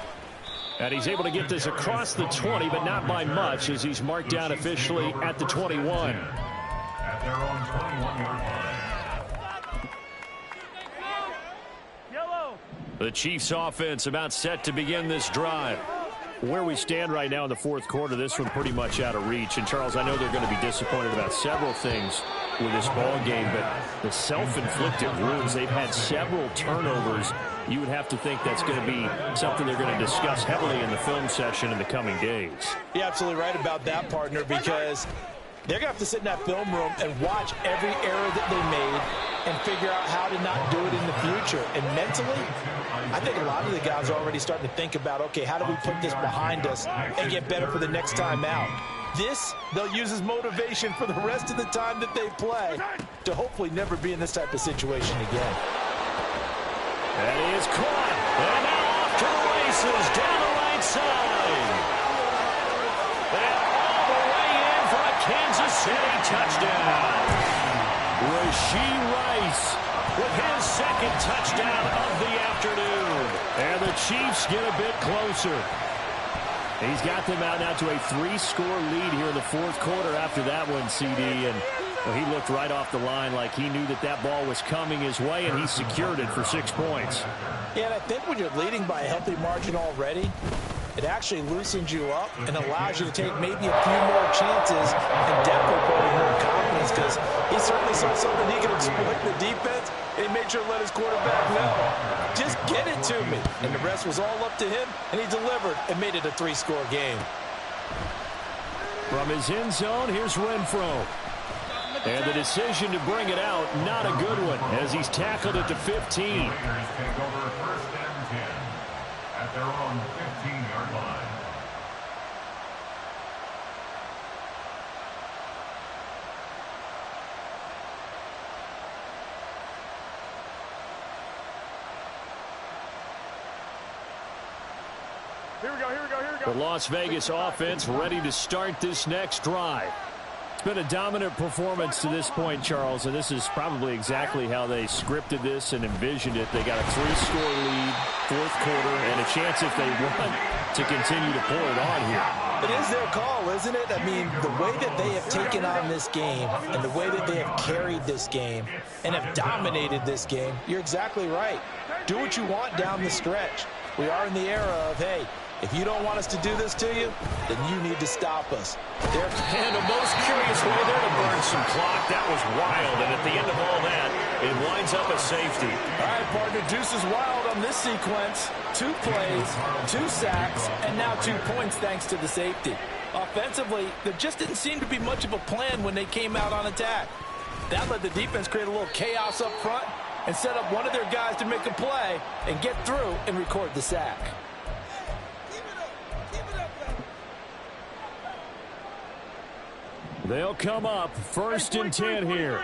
And he's able to get this across the 20, but not by much, as he's marked down officially at the 21. At their own 21-yard line. The Chiefs offense about set to begin this drive. Where we stand right now in the fourth quarter, this one pretty much out of reach. And, Charles, I know they're going to be disappointed about several things with this ball game, but the self-inflicted wounds, they've had several turnovers. You would have to think that's going to be something they're going to discuss heavily in the film session in the coming days. You're absolutely right about that, partner, because they're going to have to sit in that film room and watch every error that they made and figure out how to not do it in the future. And mentally, I think a lot of the guys are already starting to think about, okay, how do we put this behind us and get better for the next time out? This, they'll use as motivation for the rest of the time that they play to hopefully never be in this type of situation again. And he is caught. And now off to the races down the right side. And all the way in for a Kansas City touchdown. Rashee Rice with his second touchdown of the afternoon. And the Chiefs get a bit closer. He's got them out now to a 3-score lead here in the fourth quarter after that one, CD. And well, he looked right off the line like he knew that that ball was coming his way, and he secured it for 6 points. Yeah, and I think when you're leading by a healthy margin already, it actually loosens you up and allows you to take maybe a few more chances and definitely put more confidence, because he certainly saw something he could exploit in the defense, and he made sure to let his quarterback know, just get it to me. And the rest was all up to him, and he delivered and made it a 3-score game. From his end zone, here's Renfro. And the decision to bring it out, not a good one, as he's tackled at the 15. Raiders take over first and 10 at their own 15-yard line. Here we go. The Las Vegas offense ready to start this next drive. It's been a dominant performance to this point, Charles, and this is probably exactly how they scripted this and envisioned it. They got a 3-score lead, fourth quarter, and a chance if they want to continue to pour it on here. It is their call, isn't it? I mean, the way that they have taken on this game and the way that they have carried this game and have dominated this game, you're exactly right. Do what you want down the stretch. We are in the era of, hey, if you don't want us to do this to you, then you need to stop us. And a most curious way there to burn some clock. That was wild, and at the end of all that, it winds up a safety. All right, partner, deuce is wild on this sequence. 2 plays, 2 sacks, and now 2 points thanks to the safety. Offensively, there just didn't seem to be much of a plan when they came out on attack. That let the defense create a little chaos up front and set up one of their guys to make a play and get through and record the sack. They'll come up first and 10 here.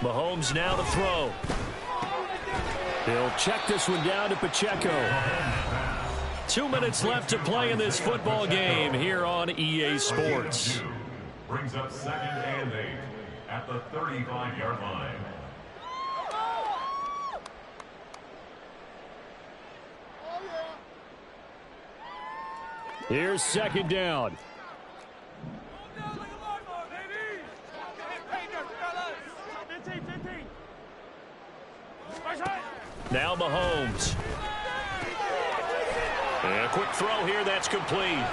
Mahomes now to throw. He'll check this one down to Pacheco. 2 minutes left to play in this football game here on EA Sports. Brings up 2nd and 8 at the 35-yard line. Here's 2nd down. Now Mahomes. And a quick throw here, that's complete.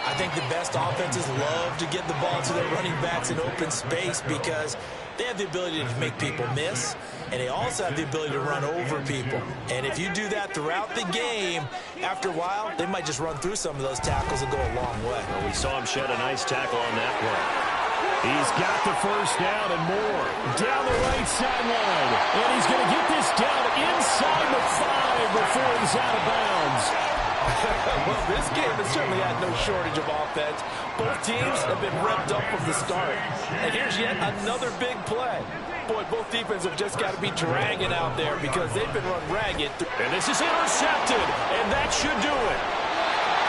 I think the best offenses love to get the ball to their running backs in open space because they have the ability to make people miss, and they also have the ability to run over people. And if you do that throughout the game, after a while, they might just run through some of those tackles and go a long way. Well, we saw him shed a nice tackle on that play. He's got the first down and more. Down the right sideline. And he's going to get this down inside the 5 before he's out of bounds. Well, this game has certainly had no shortage of offense. Both teams have been revved up from the start. And here's yet another big play. Boy, both defenses have just got to be dragging out there because they've been run ragged. And this is intercepted, and that should do it.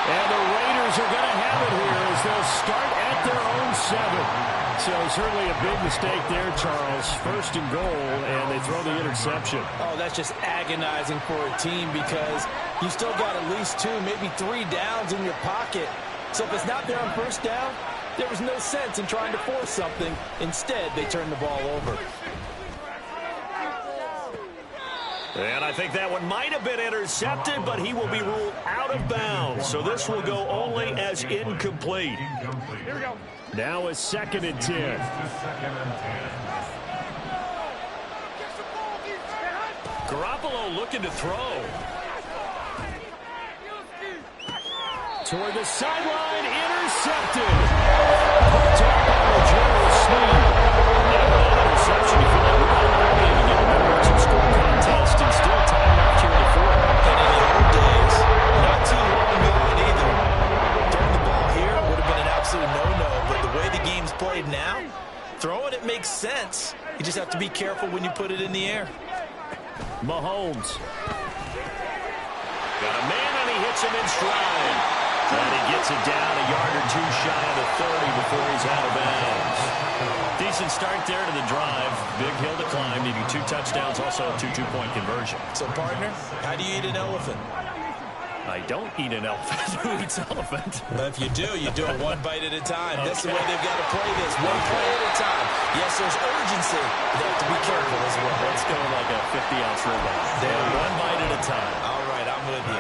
And the Raiders are going to have it here as they'll start at their own 7. So certainly a big mistake there, Charles. First and goal, and they throw the interception. Oh, that's just agonizing for a team because you still got at least 2, maybe 3 downs in your pocket. So if it's not there on first down, there was no sense in trying to force something. Instead, they turn the ball over. And I think that one might have been intercepted, but he will be ruled out of bounds. So this will go only as incomplete. Here we go. Now a 2nd and 10. Garoppolo looking to throw. Toward the sideline, intercepted. Picked up on the general sneak. That interception, you feel like we're not ready to get a two-score contest and still time left here in the 4th. And in the old days, not too long gone either. Throwing the ball here would have been an absolute no-no, but the way the game's played now, throwing it makes sense. You just have to be careful when you put it in the air. Mahomes. Got a man and he hits him in stride. And he gets it down a yard or 2 shy of the 30 before he's out of bounds. Decent start there to the drive. Big hill to climb, needing 2 touchdowns, also a 2 two-point conversion. So, partner, how do you eat an elephant? I don't eat an elephant. Who eats elephant? Well, if you do it 1 bite at a time. Okay. That's the way they've got to play this, 1 play at a time. Yes, there's urgency, but they have to be careful as well. Let's go like a 50-ounce ribeye. They're 1 bite at a time. All right, I'm with you.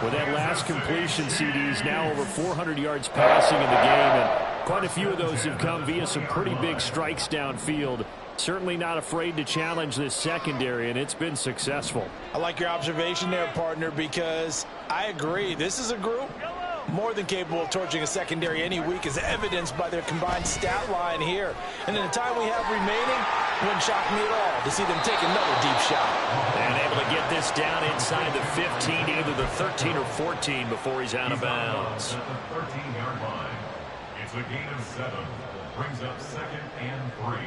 With that last completion, CDs now over 400 yards passing in the game, and quite a few of those have come via some pretty big strikes downfield. Certainly not afraid to challenge this secondary, and it's been successful. I like your observation there, partner, because I agree. This is a group more than capable of torching a secondary any week, as evidenced by their combined stat line here. And in the time we have remaining, wouldn't shock me at all to see them take another deep shot. And able to get this down inside the 15, either the 13 or 14 before he's out of bounds. At the 13-yard line. It's a gain of 7. Brings up 2nd and 3.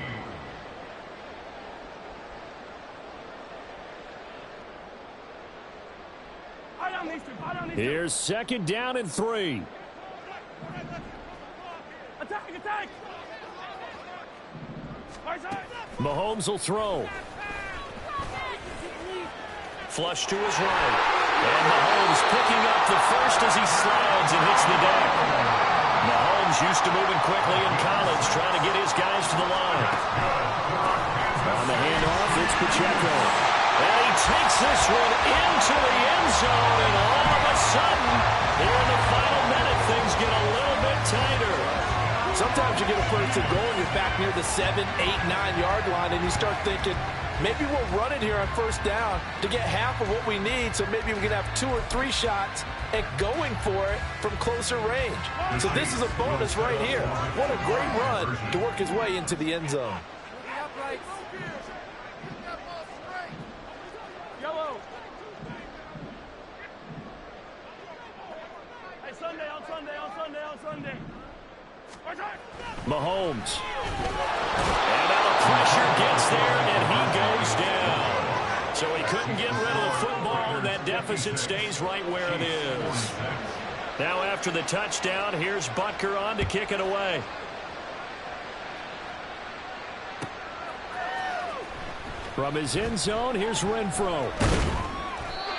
Here's 2nd down and 3. Attack! Mahomes will throw. Flush to his right. And Mahomes picking up the first as he slides and hits the deck. Mahomes used to moving quickly in college, trying to get his guys to the line. On the handoff, it's Pacheco. And he takes this one into the end zone, and all of a sudden, here in the final minute, things get a little bit tighter. Sometimes you get a first and goal and you're back near the 7, 8, 9-yard line, and you start thinking, maybe we'll run it here on first down to get half of what we need, so maybe we can have 2 or 3 shots at going for it from closer range. So this is a bonus right here. What a great run to work his way into the end zone. Mahomes. And now the pressure gets there, and he goes down. So he couldn't get rid of the football, and that deficit stays right where it is. Now after the touchdown, here's Butker on to kick it away. From his end zone, here's Renfro.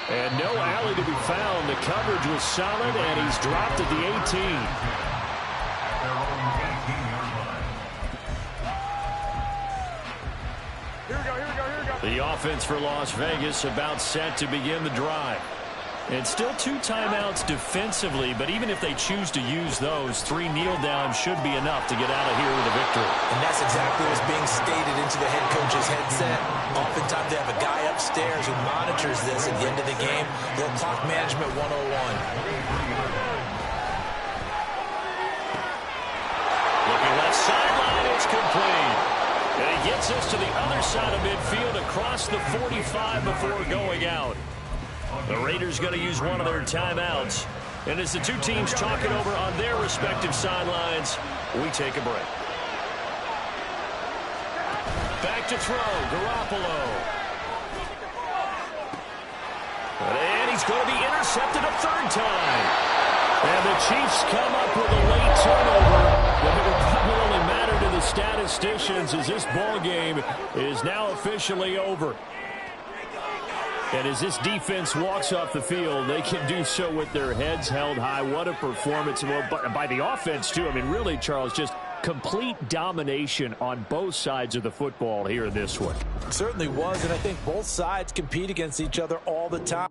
And no alley to be found. The coverage was solid, and he's dropped at the 18. The offense for Las Vegas about set to begin the drive. And still 2 timeouts defensively, but even if they choose to use those, 3 kneel downs should be enough to get out of here with a victory. And that's exactly what's being stated into the head coach's headset. Oftentimes they have a guy upstairs who monitors this at the end of the game. Little clock management 101. Looking left sideline. gets this to the other side of midfield across the 45 before going out. The Raiders going to use one of their timeouts. And as the two teams talk it over on their respective sidelines, we take a break. Back to throw, Garoppolo. And he's going to be intercepted a third time. And the Chiefs come up with a late turnover. But it will probably only matter to the statisticians as this ball game is now officially over. And as this defense walks off the field, they can do so with their heads held high. What a performance by the offense, too. I mean, really, Charles, just complete domination on both sides of the football here in this one. It certainly was, and I think both sides compete against each other all the time.